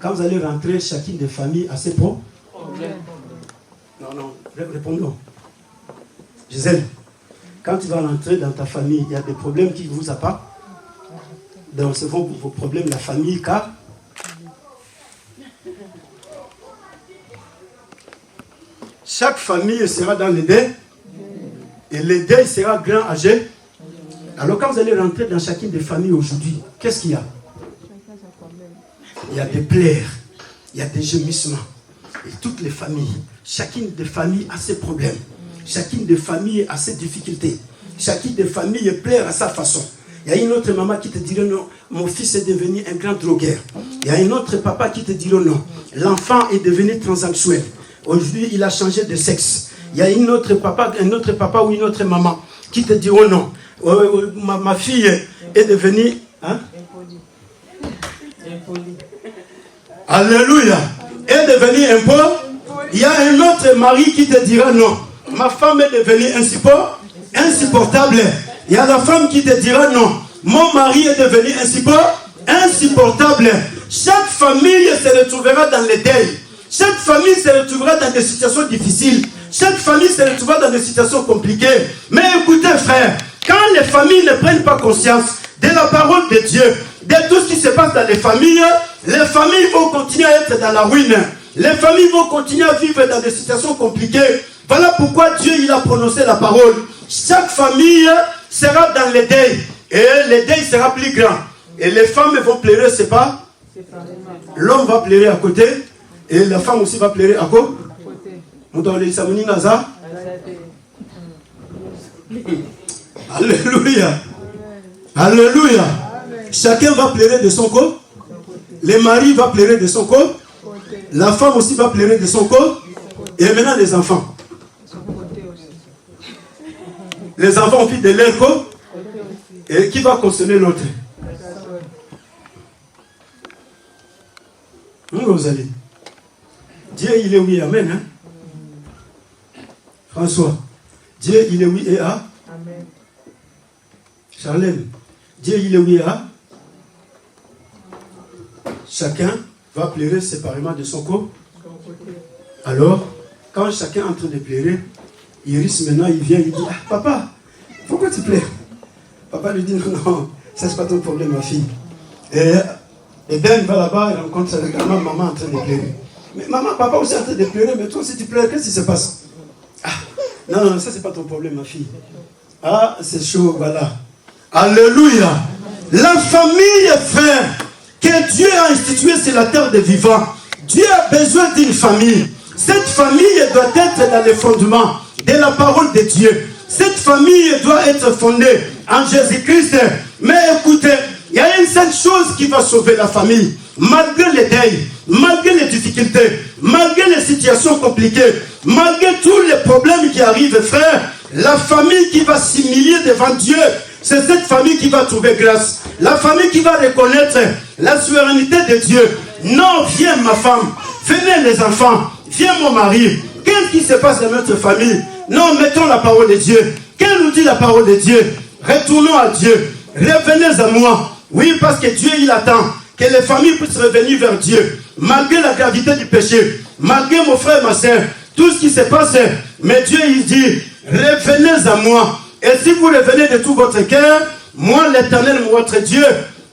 Quand vous allez rentrer, chacune des familles a ses problèmes. Non, répondons. Gisèle, quand tu vas rentrer dans ta famille, il y a des problèmes qui ne vous apportent. Donc, c'est vos problèmes, la famille, car chaque famille sera dans le deuil et le deuil sera grand âgé. Alors, quand vous allez rentrer dans chacune des familles aujourd'hui, qu'est-ce qu'il y a? Il y a des pleurs, il y a des gémissements. Et toutes les familles, chacune des familles a ses problèmes. Chacune des familles a ses difficultés. Chacune des familles pleure à sa façon. Il y a une autre maman qui te dirait non, mon fils est devenu un grand drogueur. Il y a un autre papa qui te dirait non, l'enfant est devenu transsexuel. Aujourd'hui, il a changé de sexe. Il y a un autre papa ou une autre maman qui te dit oh non, ma fille est devenue... Hein? Alléluia. Est devenue impôt. Il y a un autre mari qui te dira non, ma femme est devenue insupportable. Il y a la femme qui te dira non, mon mari est devenu insupportable. Chaque famille se retrouvera dans le deuil. Chaque famille se retrouvera dans des situations difficiles. Chaque famille se retrouvera dans des situations compliquées. Mais écoutez frère, quand les familles ne prennent pas conscience de la parole de Dieu, de tout ce qui se passe dans les familles vont continuer à être dans la ruine. Les familles vont continuer à vivre dans des situations compliquées. Voilà pourquoi Dieu il a prononcé la parole. Chaque famille sera dans le deuil. Et le deuil sera plus grand. Et les femmes vont pleurer, c'est pas? L'homme va pleurer à côté. Et la femme aussi va pleurer à côté. Alléluia. Alléluia. Chacun va pleurer de son côté. Le mari va pleurer de son côté. La femme aussi va pleurer de son côté. Et maintenant les enfants. Les enfants ont pris de leur côté. Et qui va consoler l'autre? Vous allez. Dieu il est oui, amen. Hein? François, Dieu il est oui et a. Amen. Charlène, Dieu il est oui et a. Chacun va pleurer séparément de son côté. Alors, quand chacun est en train de pleurer, Iris maintenant il vient, il dit ah, papa, pourquoi tu pleures? Papa lui dit non, ça c'est pas ton problème ma fille. Et Ben va là-bas, il rencontre sa maman en train de pleurer. Mais maman, papa aussi en train de pleurer, mais toi aussi tu pleures, qu'est-ce qui se passe? Ah, non, ça c'est pas ton problème ma fille. Ah, c'est chaud, voilà. Alléluia. La famille, frère, que Dieu a instituée sur la terre des vivants. Dieu a besoin d'une famille. Cette famille doit être dans les fondements de la parole de Dieu. Cette famille doit être fondée en Jésus-Christ. Mais écoutez, il y a une seule chose qui va sauver la famille. Malgré les deuils, malgré les difficultés, malgré les situations compliquées, malgré tous les problèmes qui arrivent, frère, la famille qui va s'humilier devant Dieu, c'est cette famille qui va trouver grâce. La famille qui va reconnaître la souveraineté de Dieu. Non, viens ma femme, venez les enfants, viens mon mari. Qu'est-ce qui se passe dans notre famille? Non, mettons la parole de Dieu. Qu'elle nous dit la parole de Dieu? Retournons à Dieu. Revenez à moi. Oui, parce que Dieu, il attend que les familles puissent revenir vers Dieu. Malgré la gravité du péché, malgré mon frère, ma soeur, tout ce qui se passe, mais Dieu, il dit, revenez à moi. Et si vous revenez de tout votre cœur, moi, l'Éternel, votre Dieu,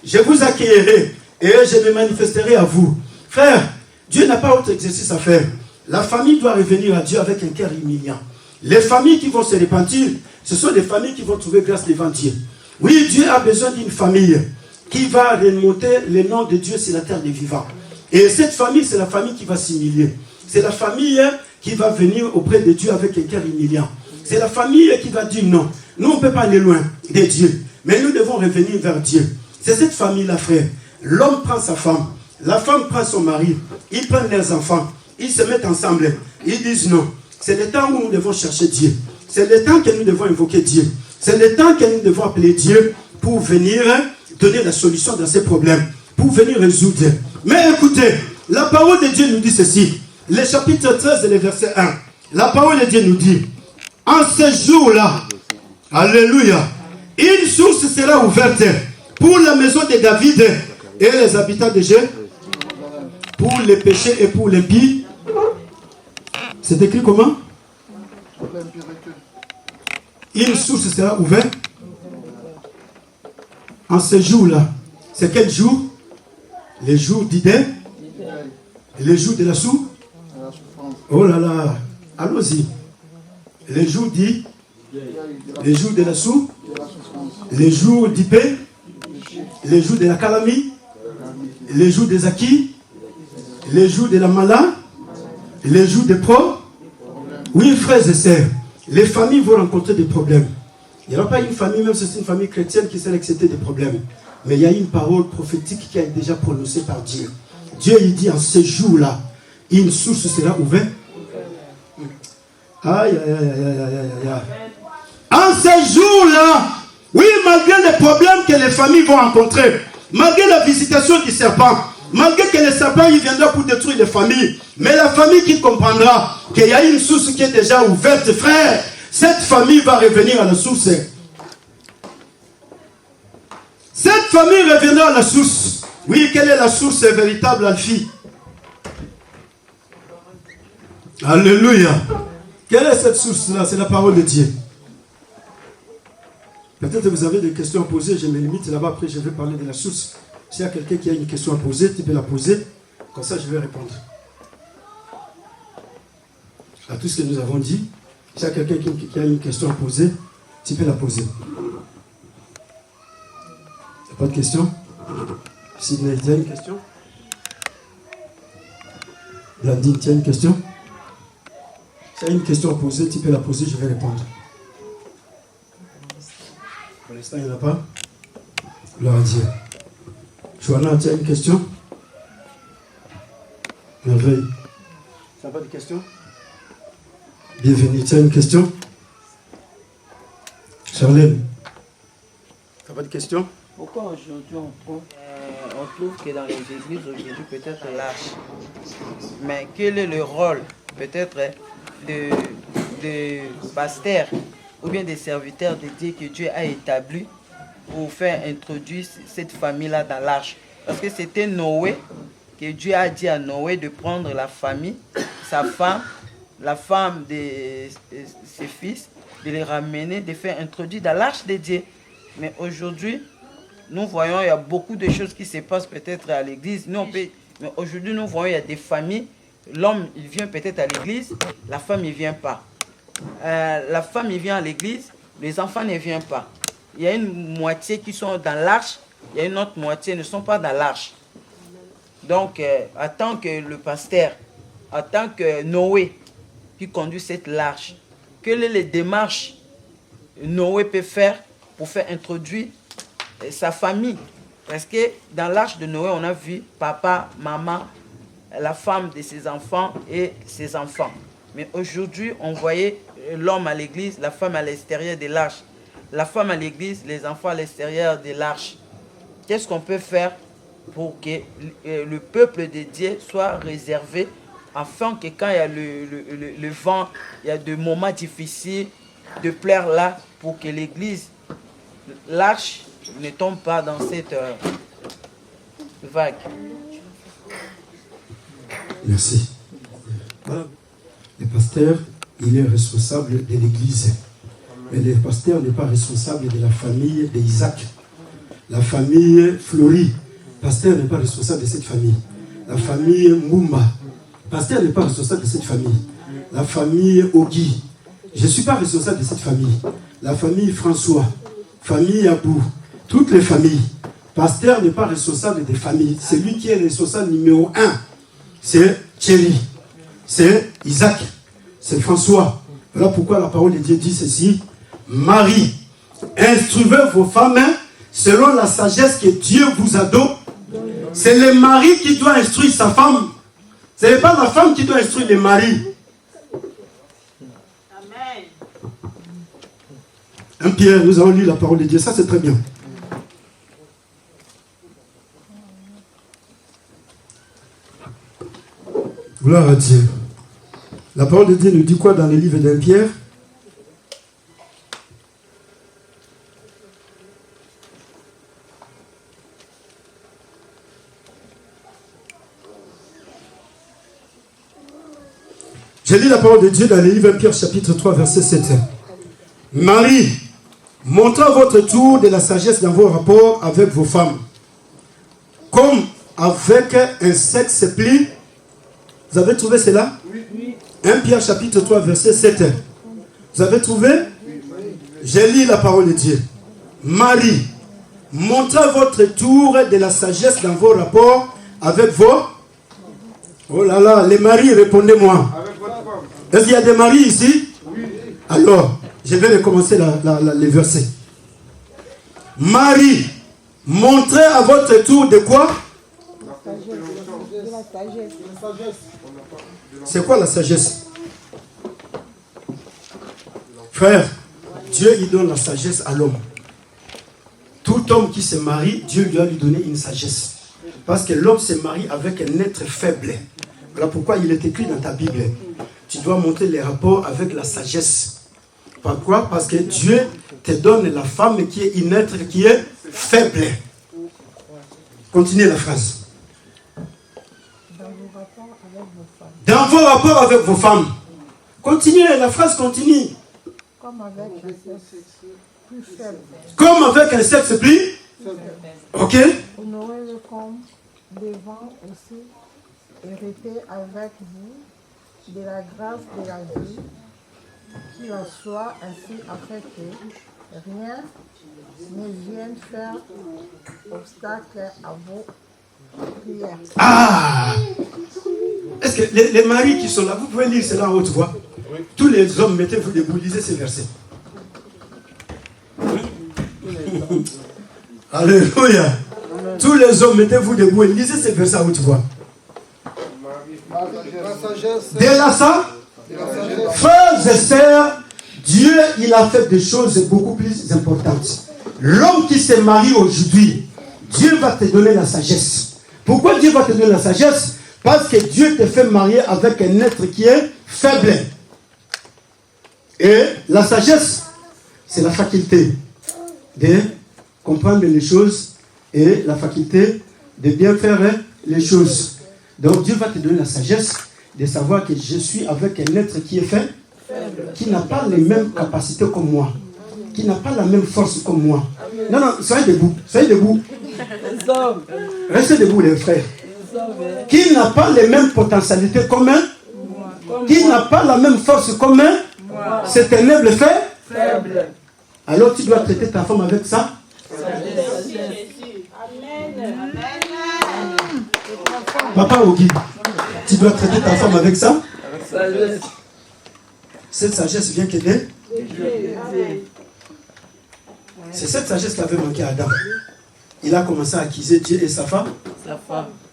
je vous accueillerai et je me manifesterai à vous. Frère, Dieu n'a pas autre exercice à faire. La famille doit revenir à Dieu avec un cœur humiliant. Les familles qui vont se repentir, ce sont des familles qui vont trouver grâce devant Dieu. Oui, Dieu a besoin d'une famille qui va remonter le nom de Dieu sur la terre des vivants. Et cette famille, c'est la famille qui va s'humilier. C'est la famille qui va venir auprès de Dieu avec un cœur humiliant. C'est la famille qui va dire non. Nous, on ne peut pas aller loin de Dieu. Mais nous devons revenir vers Dieu. C'est cette famille-là, frère. L'homme prend sa femme. La femme prend son mari. Ils prennent leurs enfants. Ils se mettent ensemble. Ils disent non. C'est le temps où nous devons chercher Dieu. C'est le temps que nous devons invoquer Dieu. C'est le temps que nous devons appeler Dieu pour venir donner la solution dans ces problèmes. Pour venir résoudre. Mais écoutez, la parole de Dieu nous dit ceci. Le chapitre 13 et le verset 1. La parole de Dieu nous dit, en ce jour-là, alléluia, une source sera ouverte pour la maison de David et les habitants de Dieu, pour les péchés et pour l'impie. C'est écrit comment? Une source sera ouverte en ce jour-là. C'est quel jour? Les jours d'Idée, les jours de la souffrance. Oh là là, allons-y. Les jours d'I, les jours de la souffrance, les jours d'Ipé, les jours de la calamie, les jours des acquis, les jours de la malade, les jours des pro. Oui, frères et sœurs, les familles vont rencontrer des problèmes. Il n'y aura pas une famille, même si c'est une famille chrétienne, qui sera accepter des problèmes. Mais il y a une parole prophétique qui a été déjà prononcée par Dieu. Dieu, il dit en ce jour-là, une source sera ouverte. Aïe, aïe, aïe, aïe, aïe, aïe. En ce jour-là, oui, malgré les problèmes que les familles vont rencontrer, malgré la visitation du serpent, malgré que le serpent il viendra pour détruire les familles, mais la famille qui comprendra qu'il y a une source qui est déjà ouverte, frère, cette famille va revenir à la source. Cette famille reviendra à la source. Oui, quelle est la source véritable, Alfie? Alléluia. Quelle est cette source-là? C'est la parole de Dieu. Peut-être que vous avez des questions à poser, je me limite là-bas, après je vais parler de la source. S'il y a quelqu'un qui a une question à poser, tu peux la poser, comme ça je vais répondre. À tout ce que nous avons dit, s'il y a quelqu'un qui a une question à poser, tu peux la poser. Il n'y a pas de question? Sidney, tu as une question? Blandine, tu as une question? Si tu as une question à poser, tu peux la poser, je vais répondre. Pour l'instant, il n'y en a pas. Gloire à Dieu. Joanna, tu as une question? Merveille. Tu n'as pas de question? Bienvenue. Tu as une question? Charlène. Tu n'as pas de question? Pourquoi aujourd'hui on trouve que dans les églises aujourd'hui peut-être lâche? Mais quel est le rôle peut-être de pasteur ou bien des serviteurs de Dieu que Dieu a établi pour faire introduire cette famille-là dans l'arche? Parce que c'était Noé que Dieu a dit à Noé de prendre la famille, sa femme, la femme de ses fils, de les ramener, de faire introduire dans l'arche de Dieu. Mais aujourd'hui, nous voyons, il y a beaucoup de choses qui se passent peut-être à l'église. Mais aujourd'hui, nous voyons, il y a des familles, l'homme, il vient peut-être à l'église, la femme, il ne vient pas. La femme, il vient à l'église, les enfants ne viennent pas. Il y a une moitié qui sont dans l'arche, il y a une autre moitié, ne sont pas dans l'arche. Donc, en tant que le pasteur, en tant que Noé qui conduit cette arche, quelles sont les démarches que Noé peut faire pour faire introduire sa famille? Parce que dans l'arche de Noé, on a vu papa, maman, la femme de ses enfants et ses enfants. Mais aujourd'hui, on voyait l'homme à l'église, la femme à l'extérieur de l'arche. La femme à l'église, les enfants à l'extérieur de l'arche. Qu'est-ce qu'on peut faire pour que le peuple de Dieu soit réservé, afin que quand il y a le vent, il y a des moments difficiles, de plaire là, pour que l'église, l'arche, ne tombe pas dans cette vague. Merci. Voilà. Le pasteur, il est responsable de l'église. Mais le pasteur n'est pas responsable de la famille d'Isaac. La famille Fleury. Le pasteur n'est pas responsable de cette famille. La famille Mumba. Le pasteur n'est pas responsable de cette famille. La famille Ogi. Je ne suis pas responsable de cette famille. La famille François. Famille Abou. Toutes les familles. Le pasteur n'est pas responsable des familles. C'est lui qui est responsable numéro 1. C'est Thierry. C'est Isaac. C'est François. Voilà pourquoi la parole de Dieu dit ceci. Marie, instruisez vos femmes selon la sagesse que Dieu vous a donnée. C'est le mari qui doit instruire sa femme. Ce n'est pas la femme qui doit instruire le mari. Amen. 1 Pierre, nous avons lu la parole de Dieu. Ça, c'est très bien. Gloire à Dieu. La parole de Dieu nous dit quoi dans le livre d'1 Pierre? Je lis la parole de Dieu dans le livre 1 Pierre chapitre 3 verset 7. Marie, montrez à votre tour de la sagesse dans vos rapports avec vos femmes, comme avec un sexe pli. Vous avez trouvé cela? Oui. 1 Pierre chapitre 3 verset 7. Vous avez trouvé? Je lis la parole de Dieu. Marie, montrez à votre tour de la sagesse dans vos rapports avec vos... Oh là là, les maris, répondez-moi. Est-ce qu'il y a des maris ici? Oui. Alors, je vais recommencer les versets. Marie, montrez à votre tour de quoi? La sagesse. C'est quoi la sagesse? Frère, Dieu il donne la sagesse à l'homme. Tout homme qui se marie, Dieu doit lui donner une sagesse. Parce que l'homme se marie avec un être faible. Voilà pourquoi il est écrit dans ta Bible. Tu dois monter les rapports avec la sagesse. Pourquoi? Parce que Dieu te donne la femme qui est un être qui est faible. Continuez la phrase. Dans vos rapports avec vos femmes. Continuez, la phrase continue. Comme avec un sexe plus faible. Comme avec un sexe plus faible. Ok. Honorez-le comme devant aussi hériter avec vous de la grâce de la vie, qu'il en soit ainsi afin que rien ne vienne faire obstacle à vos prières. Ah! Est-ce que les maris qui sont là, vous pouvez lire cela en haute voix? Oui. Tous les hommes, mettez-vous debout, lisez ces versets. Alléluia. Tous les hommes, mettez-vous debout et lisez ces versets en haute voix. De la sagesse. Frères et sœurs, Dieu, il a fait des choses beaucoup plus importantes. L'homme qui se marie aujourd'hui, Dieu va te donner la sagesse. Pourquoi Dieu va te donner la sagesse? Parce que Dieu te fait marier avec un être qui est faible. Et la sagesse, c'est la faculté de comprendre les choses et la faculté de bien faire les choses. Donc Dieu va te donner la sagesse de savoir que je suis avec un être qui est faible, qui n'a pas les mêmes capacités comme moi, qui n'a pas la même force comme moi. Non, non, soyez debout, soyez debout. Restez debout les frères. Qui n'a pas les mêmes potentialités comme un, qui n'a pas la même force comme un, c'est un aigle faible. Alors tu dois traiter ta femme avec ça. Papa Ogi, tu dois traiter ta femme avec ça. Cette sagesse vient qu'aider. C'est cette sagesse qui avait manqué à Adam. Il a commencé à accuser Dieu et sa femme.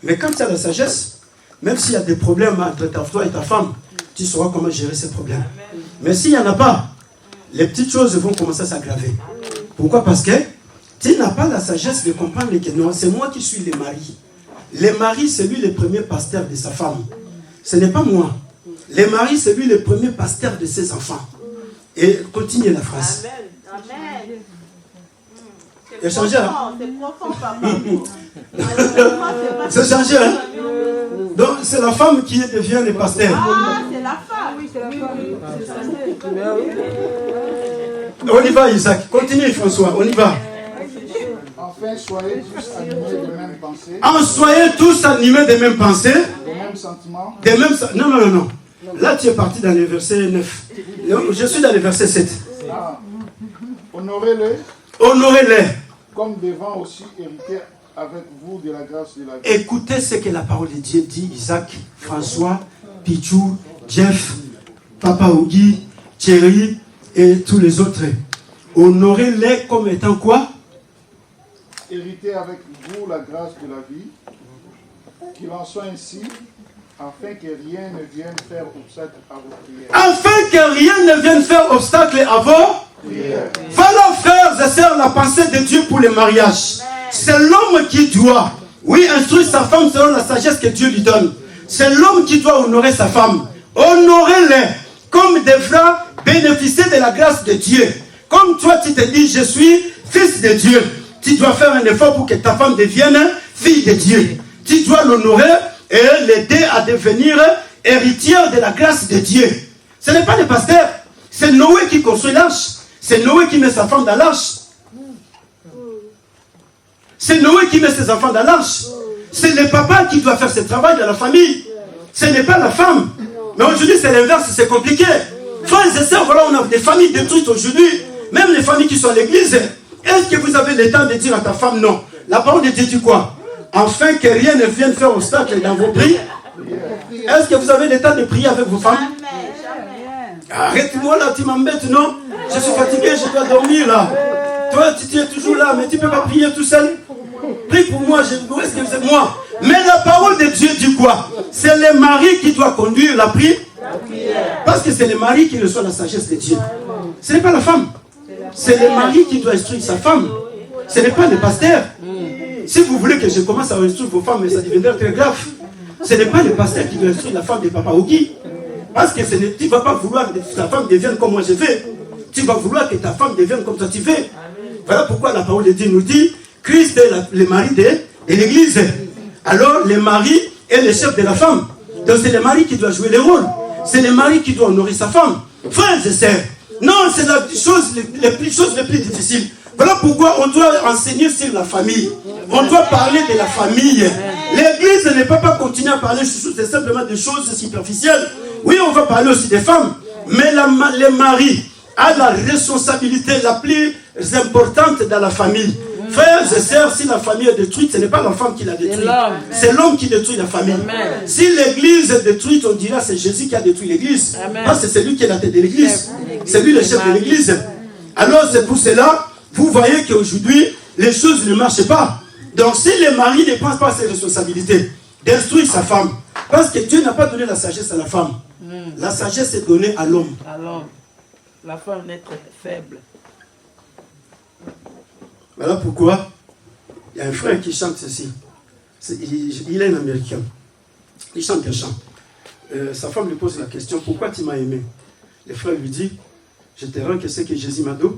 Mais quand tu as la sagesse, même s'il y a des problèmes entre toi et ta femme, tu sauras comment gérer ces problèmes. Mais s'il n'y en a pas, les petites choses vont commencer à s'aggraver. Pourquoi? Parce que tu n'as pas la sagesse de comprendre que non, c'est moi qui suis le mari. Le mari, c'est lui le premier pasteur de sa femme. Ce n'est pas moi. Le mari, c'est lui le premier pasteur de ses enfants. Et continuez la phrase. Amen. C'est changé, hein? C'est profond, papa. C'est changé, hein? Donc, c'est la femme qui devient le pasteur. Ah, c'est la femme. Oui, c'est la femme. On y va, Isaac. Continue, François. On y va. Enfin, soyez tous animés de même pensée, Soyez tous animés des mêmes pensées, de même sentiments. Non. Là, tu es parti dans le verset 9. Je suis dans le verset 7. Ah. Honorez-les Honorez-les. comme devant aussi hériter avec vous de la grâce de la vie. Écoutez ce que la parole de Dieu dit, Isaac, François, Pichou, Jeff, Papa Ogi, Thierry et tous les autres. Honorez-les comme étant quoi? Hériter avec vous la grâce de la vie, qu'il en soit ainsi, afin que rien ne vienne faire obstacle à vos prières. Afin que rien ne vienne faire obstacle à vos prières. Voilà, frères et sœurs, la pensée de Dieu pour le mariage. C'est l'homme qui doit, instruire sa femme selon la sagesse que Dieu lui donne. C'est l'homme qui doit honorer sa femme. Honorez-les comme devra bénéficier de la grâce de Dieu. Comme toi, tu te dis, je suis fils de Dieu. Tu dois faire un effort pour que ta femme devienne fille de Dieu. Tu dois l'honorer et l'aider à devenir héritière de la grâce de Dieu. Ce n'est pas le pasteur. C'est Noé qui construit l'arche. C'est Noé qui met sa femme dans l'arche. C'est Noé qui met ses enfants dans l'arche. C'est le papa qui doit faire ce travail dans la famille. Ce n'est pas la femme. Mais aujourd'hui, c'est l'inverse, c'est compliqué. Frères et sœurs, voilà, on a des familles détruites aujourd'hui. Même les familles qui sont à l'église. Est-ce que vous avez le temps de dire à ta femme non? La parole de Dieu dit quoi? Afin que rien ne vienne faire obstacle dans vos prières. Est-ce que vous avez le temps de prier avec vos femmes? Arrête-moi là, tu m'embêtes, non? Je suis fatigué, je dois dormir là. Toi, tu es toujours là, mais tu ne peux pas prier tout seul. Prie pour moi, où est-ce que vous êtes moi? Mais la parole de Dieu dit quoi? C'est le mari qui doit conduire la prière. Parce que c'est le mari qui reçoit la sagesse de Dieu. Ce n'est pas la femme. C'est le mari qui doit instruire sa femme. Ce n'est pas le pasteur. Si vous voulez que je commence à instruire vos femmes, ça deviendra très grave. Ce n'est pas le pasteur qui doit instruire la femme de Papa Ogi. Parce que tu ne vas pas vouloir que ta femme devienne comme moi je fais. Tu vas vouloir que ta femme devienne comme toi tu fais. Voilà pourquoi la parole de Dieu nous dit Christ est le mari de l'église. Alors le mari est le chef de la femme. Donc c'est le mari qui doit jouer le rôle. C'est le mari qui doit honorer sa femme. Frères et sœurs, non, c'est la chose les plus difficiles. Voilà pourquoi on doit enseigner sur la famille. On doit parler de la famille. L'église ne peut pas continuer à parler c'est simplement des choses superficielles. Oui, on va parler aussi des femmes. Mais le mari a la responsabilité la plus importante dans la famille. Frères et sœurs, si la famille est détruite, ce n'est pas la femme qui la détruit. C'est l'homme qui détruit la famille. Amen. Si l'église est détruite, on dira c'est Jésus qui a détruit l'église. Parce que c'est lui qui est la tête de l'église. C'est lui le chef de l'église. Alors c'est pour cela, vous voyez qu'aujourd'hui, les choses ne marchent pas. Donc si le mari ne prend pas ses responsabilités d'instruire sa femme, parce que Dieu n'a pas donné la sagesse à la femme. La sagesse est donnée à l'homme. La femme est très faible. Voilà pourquoi il y a un frère qui chante ceci. Il est un Américain. Il chante un chant. Sa femme lui pose la question, pourquoi tu m'as aimé? Le frère lui dit, je te rends que ce que Jésus m'a donné.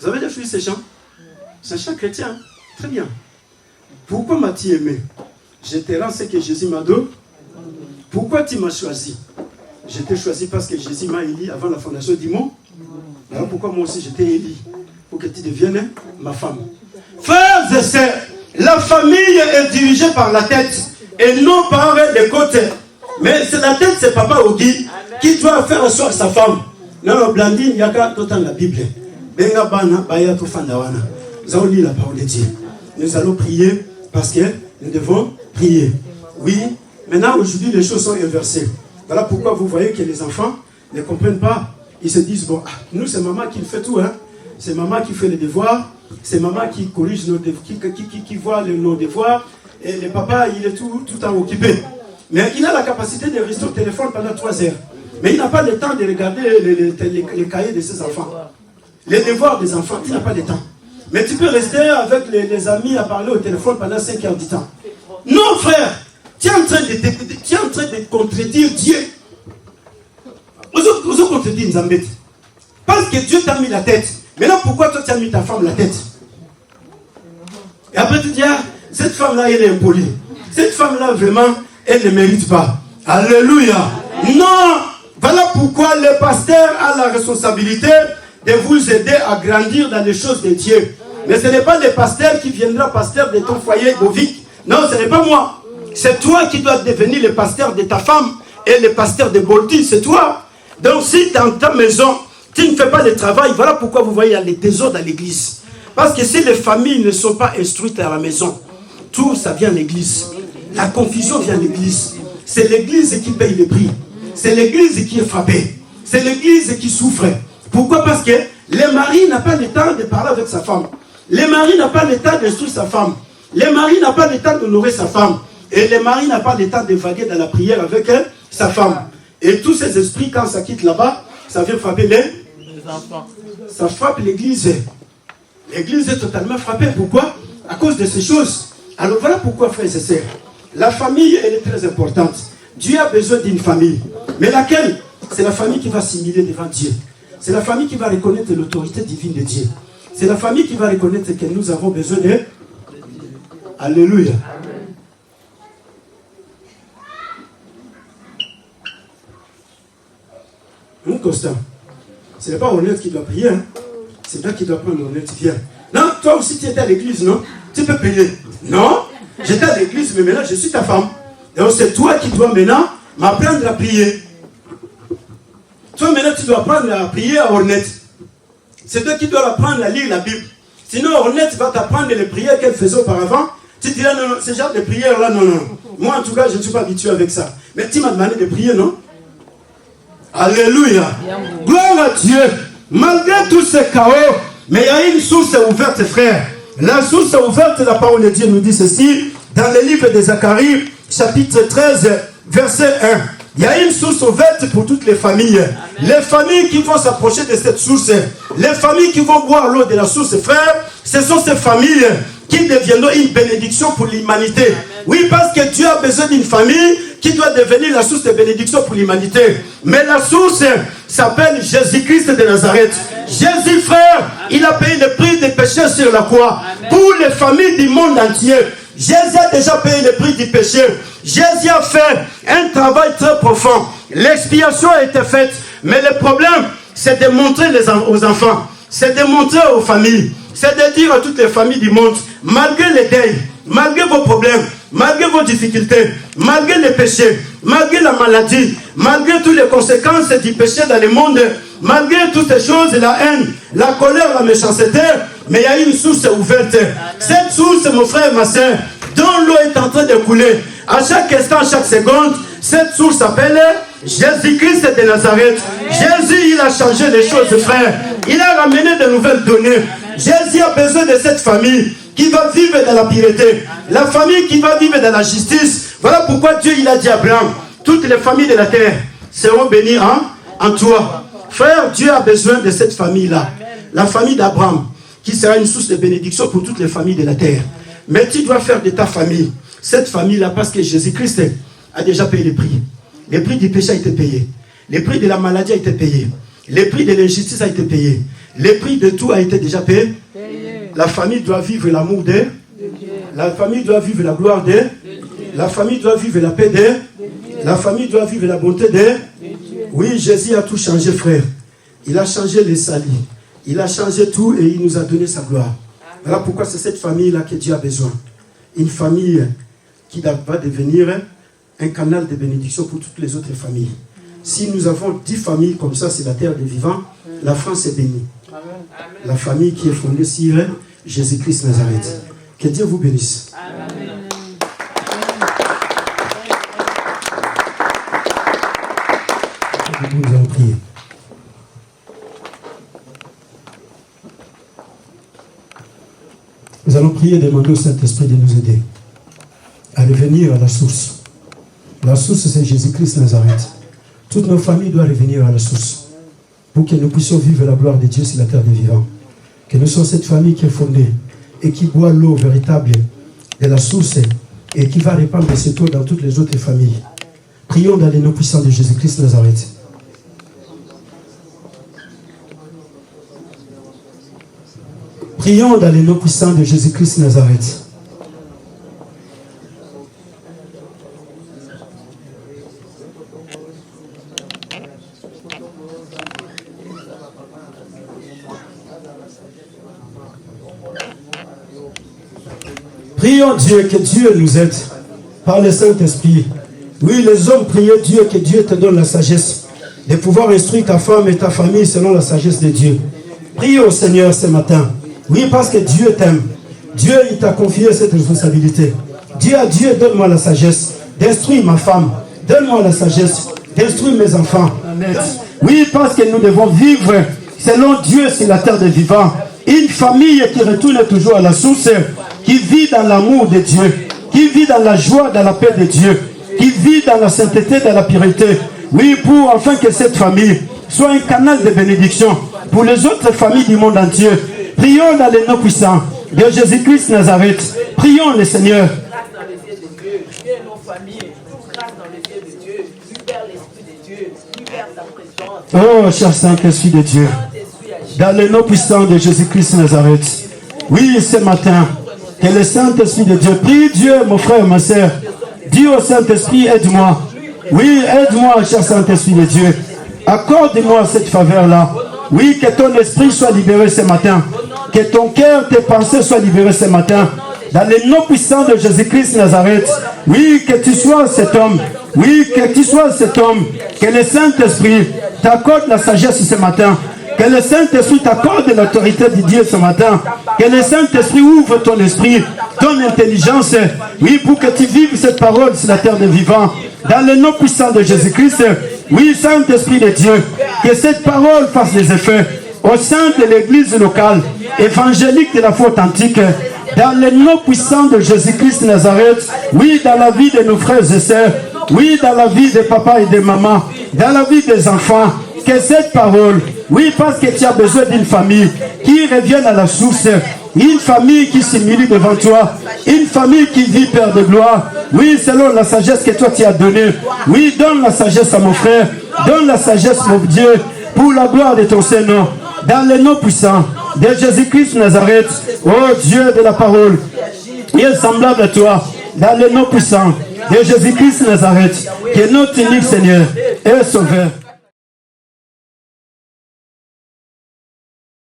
Vous avez déjà joué ce chant? C'est un chant chrétien. Très bien. Pourquoi m'as-tu aimé? Je te rends ce que Jésus m'a donné. Pourquoi tu m'as choisi? Je t'ai choisi parce que Jésus m'a élu avant la fondation du monde. Alors pourquoi moi aussi je t'ai élu? Pour que tu deviennes ma femme. Frères et sœurs, la famille est dirigée par la tête et non par les côtés. Mais c'est la tête, c'est Papa Ogi qui doit faire asseoir sa femme. Non, Blandine, il y a qu'à tout dans la Bible. Nous allons lire la parole de Dieu. Nous allons prier parce que nous devons prier. Oui, maintenant, aujourd'hui, les choses sont inversées. Voilà pourquoi vous voyez que les enfants ne comprennent pas. Ils se disent, bon, nous, c'est maman qui fait tout. Hein. C'est maman qui fait les devoirs. C'est maman qui corrige nos devoirs, qui voit nos devoirs. Et le papa, il est tout le temps occupé. Mais il a la capacité de rester au téléphone pendant 3 heures. Mais il n'a pas le temps de regarder les cahiers de ses enfants. Les devoirs des enfants, il n'a pas le temps. Mais tu peux rester avec les amis à parler au téléphone pendant 5 heures du temps. Non, frère, tu es en train de contredire Dieu. Vous contredire Nzambet. Parce que Dieu t'a mis la tête. Maintenant, pourquoi toi tu as mis ta femme la tête? Et après tu dis, ah, cette femme-là, elle est impolie. Cette femme-là, vraiment, elle ne mérite pas. Alléluia. Non. Voilà pourquoi le pasteur a la responsabilité de vous aider à grandir dans les choses de Dieu. Mais ce n'est pas le pasteur qui viendra pasteur de ton foyer bovique. Non, ce n'est pas moi. C'est toi qui dois devenir le pasteur de ta femme et le pasteur de Boldi. C'est toi. Donc si dans ta maison, tu ne fais pas le travail, voilà pourquoi vous voyez il y a les désordres dans l'église. Parce que si les familles ne sont pas instruites à la maison, tout ça vient à l'église. La confusion vient à l'église. C'est l'église qui paye le prix. C'est l'église qui est frappée. C'est l'église qui souffre. Pourquoi? Parce que le mari n'a pas le temps de parler avec sa femme. Le mari n'a pas le temps d'instruire sa femme. Le mari n'a pas le temps d'honorer sa femme. Et le mari n'a pas le temps de vaguer dans la prière avec sa femme. Et tous ces esprits, quand ça quitte là-bas, ça vient frapper les enfants. Ça frappe l'église. L'église est totalement frappée. Pourquoi? À cause de ces choses. Alors voilà pourquoi, frères et sœurs, la famille, elle est très importante. Dieu a besoin d'une famille. Mais laquelle? C'est la famille qui va s'humilier devant Dieu. C'est la famille qui va reconnaître l'autorité divine de Dieu. C'est la famille qui va reconnaître que nous avons besoin de... Alléluia. Constant. Ce n'est pas honnête qui doit prier. Hein? C'est toi qui dois prendre honnête. Viens. Non, toi aussi tu étais à l'église, non? Tu peux payer. Non, j'étais à l'église, mais maintenant je suis ta femme. Donc c'est toi qui dois maintenant m'apprendre à prier. Toi maintenant tu dois apprendre à prier à honnête. C'est toi qui dois apprendre à lire la Bible. Sinon honnête va t'apprendre les prières qu'elle faisait auparavant. Tu diras non, non, ce genre de prière là, non, non. Moi en tout cas je ne suis pas habitué avec ça. Mais tu m'as demandé de prier, non? Alléluia. Gloire à Dieu. Malgré tout ce chaos, mais il y a une source ouverte, frère. La source ouverte, la parole de Dieu nous dit ceci, dans le livre de Zacharie, chapitre 13, verset 1. Il y a une source ouverte pour toutes les familles. Amen. Les familles qui vont s'approcher de cette source, les familles qui vont boire l'eau de la source, frère, ce sont ces familles qui deviendront une bénédiction pour l'humanité. Amen. Oui, parce que Dieu a besoin d'une famille qui doit devenir la source de bénédiction pour l'humanité. Mais la source s'appelle Jésus-Christ de Nazareth. Amen. Jésus, frère, amen, il a payé le prix des péchés sur la croix. Amen. Pour les familles du monde entier. Jésus a déjà payé le prix du péché. Jésus a fait un travail très profond. L'expiation a été faite. Mais le problème, c'est de montrer aux enfants. C'est de montrer aux familles. C'est de dire à toutes les familles du monde, malgré les deuils, malgré vos problèmes, malgré vos difficultés, malgré les péchés, malgré la maladie, malgré toutes les conséquences du péché dans le monde, malgré toutes ces choses, la haine, la colère, la méchanceté, mais il y a une source ouverte. Cette source, mon frère, ma soeur, dont l'eau est en train de couler, à chaque instant, à chaque seconde, cette source s'appelle Jésus-Christ de Nazareth. Jésus, il a changé les choses, frère. Il a ramené de nouvelles données. Jésus a besoin de cette famille qui va vivre dans la pureté. La famille qui va vivre dans la justice. Voilà pourquoi Dieu, il a dit à Abraham, toutes les familles de la terre seront bénies en toi. Frère, Dieu a besoin de cette famille-là. La famille d'Abraham, qui sera une source de bénédiction pour toutes les familles de la terre. Mais tu dois faire de ta famille, cette famille-là, parce que Jésus-Christ a déjà payé les prix. Le prix du péché a été payé. Le prix de la maladie a été payé. Le prix de l'injustice a été payé. Le prix de tout a été déjà payé. La famille doit vivre l'amour de Dieu. La famille doit vivre la gloire de Dieu. La famille doit vivre la paix de Dieu. La famille doit vivre la bonté de Dieu. Oui, Jésus a tout changé, frère. Il a changé les salis. Il a changé tout et il nous a donné sa gloire. Voilà pourquoi c'est cette famille-là que Dieu a besoin. Une famille qui va devenir un canal de bénédiction pour toutes les autres familles. Si nous avons 10 familles comme ça sur la terre des vivants, la France est bénie. La famille qui est fondée sur Jésus-Christ Nazareth. Que Dieu vous bénisse. Amen. nous allons prier. Nous allons prier et demander au Saint-Esprit de nous aider à revenir à la source. La source, c'est Jésus-Christ Nazareth. Toutes nos familles doivent revenir à la source pour que nous puissions vivre la gloire de Dieu sur la terre des vivants. Que nous soyons cette famille qui est fondée et qui boit l'eau véritable de la source et qui va répandre cette eau dans toutes les autres familles. Prions dans les noms puissants de Jésus-Christ Nazareth. Prions dans les noms puissants de Jésus-Christ Nazareth. Prions Dieu, que Dieu nous aide par le Saint-Esprit. Oui, les hommes priaient Dieu, que Dieu te donne la sagesse de pouvoir instruire ta femme et ta famille selon la sagesse de Dieu. Prie au Seigneur ce matin. Oui, parce que Dieu t'aime. Dieu, il t'a confié cette responsabilité. Dis à Dieu, donne-moi la sagesse d'instruire ma femme. Donne-moi la sagesse d'instruire mes enfants. Oui, parce que nous devons vivre selon Dieu sur la terre des vivants. Une famille qui retourne toujours à la source, qui vit dans l'amour de Dieu, qui vit dans la joie, dans la paix de Dieu, qui vit dans la sainteté, dans la pureté. Oui, pour enfin que cette famille soit un canal de bénédiction pour les autres familles du monde entier. Prions dans les noms puissants de Jésus-Christ Nazareth. Prions le Seigneur. Oh, cher Saint-Esprit de Dieu, dans les noms puissants de Jésus-Christ Nazareth. Oui, ce matin, que le Saint-Esprit de Dieu, prie Dieu, mon frère, ma soeur. Dis au Saint-Esprit, aide-moi. Oui, aide-moi, cher Saint-Esprit de Dieu. Accorde-moi cette faveur-là. Oui, que ton esprit soit libéré ce matin. Que ton cœur, tes pensées soient libérées ce matin. Dans les noms puissants de Jésus-Christ Nazareth. Oui, que tu sois cet homme. Oui, que tu sois cet homme. Que le Saint-Esprit t'accorde la sagesse ce matin. Que le Saint-Esprit t'accorde l'autorité de Dieu ce matin. Que le Saint-Esprit ouvre ton esprit, ton intelligence. Oui, pour que tu vives cette parole sur la terre des vivants. Dans le nom puissant de Jésus-Christ. Oui, Saint-Esprit de Dieu. Que cette parole fasse des effets au sein de l'église locale, évangélique de la foi authentique. Dans le nom puissant de Jésus-Christ Nazareth. Oui, dans la vie de nos frères et sœurs. Oui, dans la vie de papa et de maman. Dans la vie des enfants. Que cette parole, oui, parce que tu as besoin d'une famille qui revienne à la source, une famille qui s'humilie devant toi, une famille qui vit, Père de gloire, oui, selon la sagesse que toi tu as donnée. Oui, donne la sagesse à mon frère, donne la sagesse, mon Dieu, pour la gloire de ton Seigneur, dans le nom puissant de Jésus-Christ Nazareth, oh Dieu de la parole, il est semblable à toi, dans le nom puissant de Jésus-Christ Nazareth, que notre unique Seigneur est sauveur.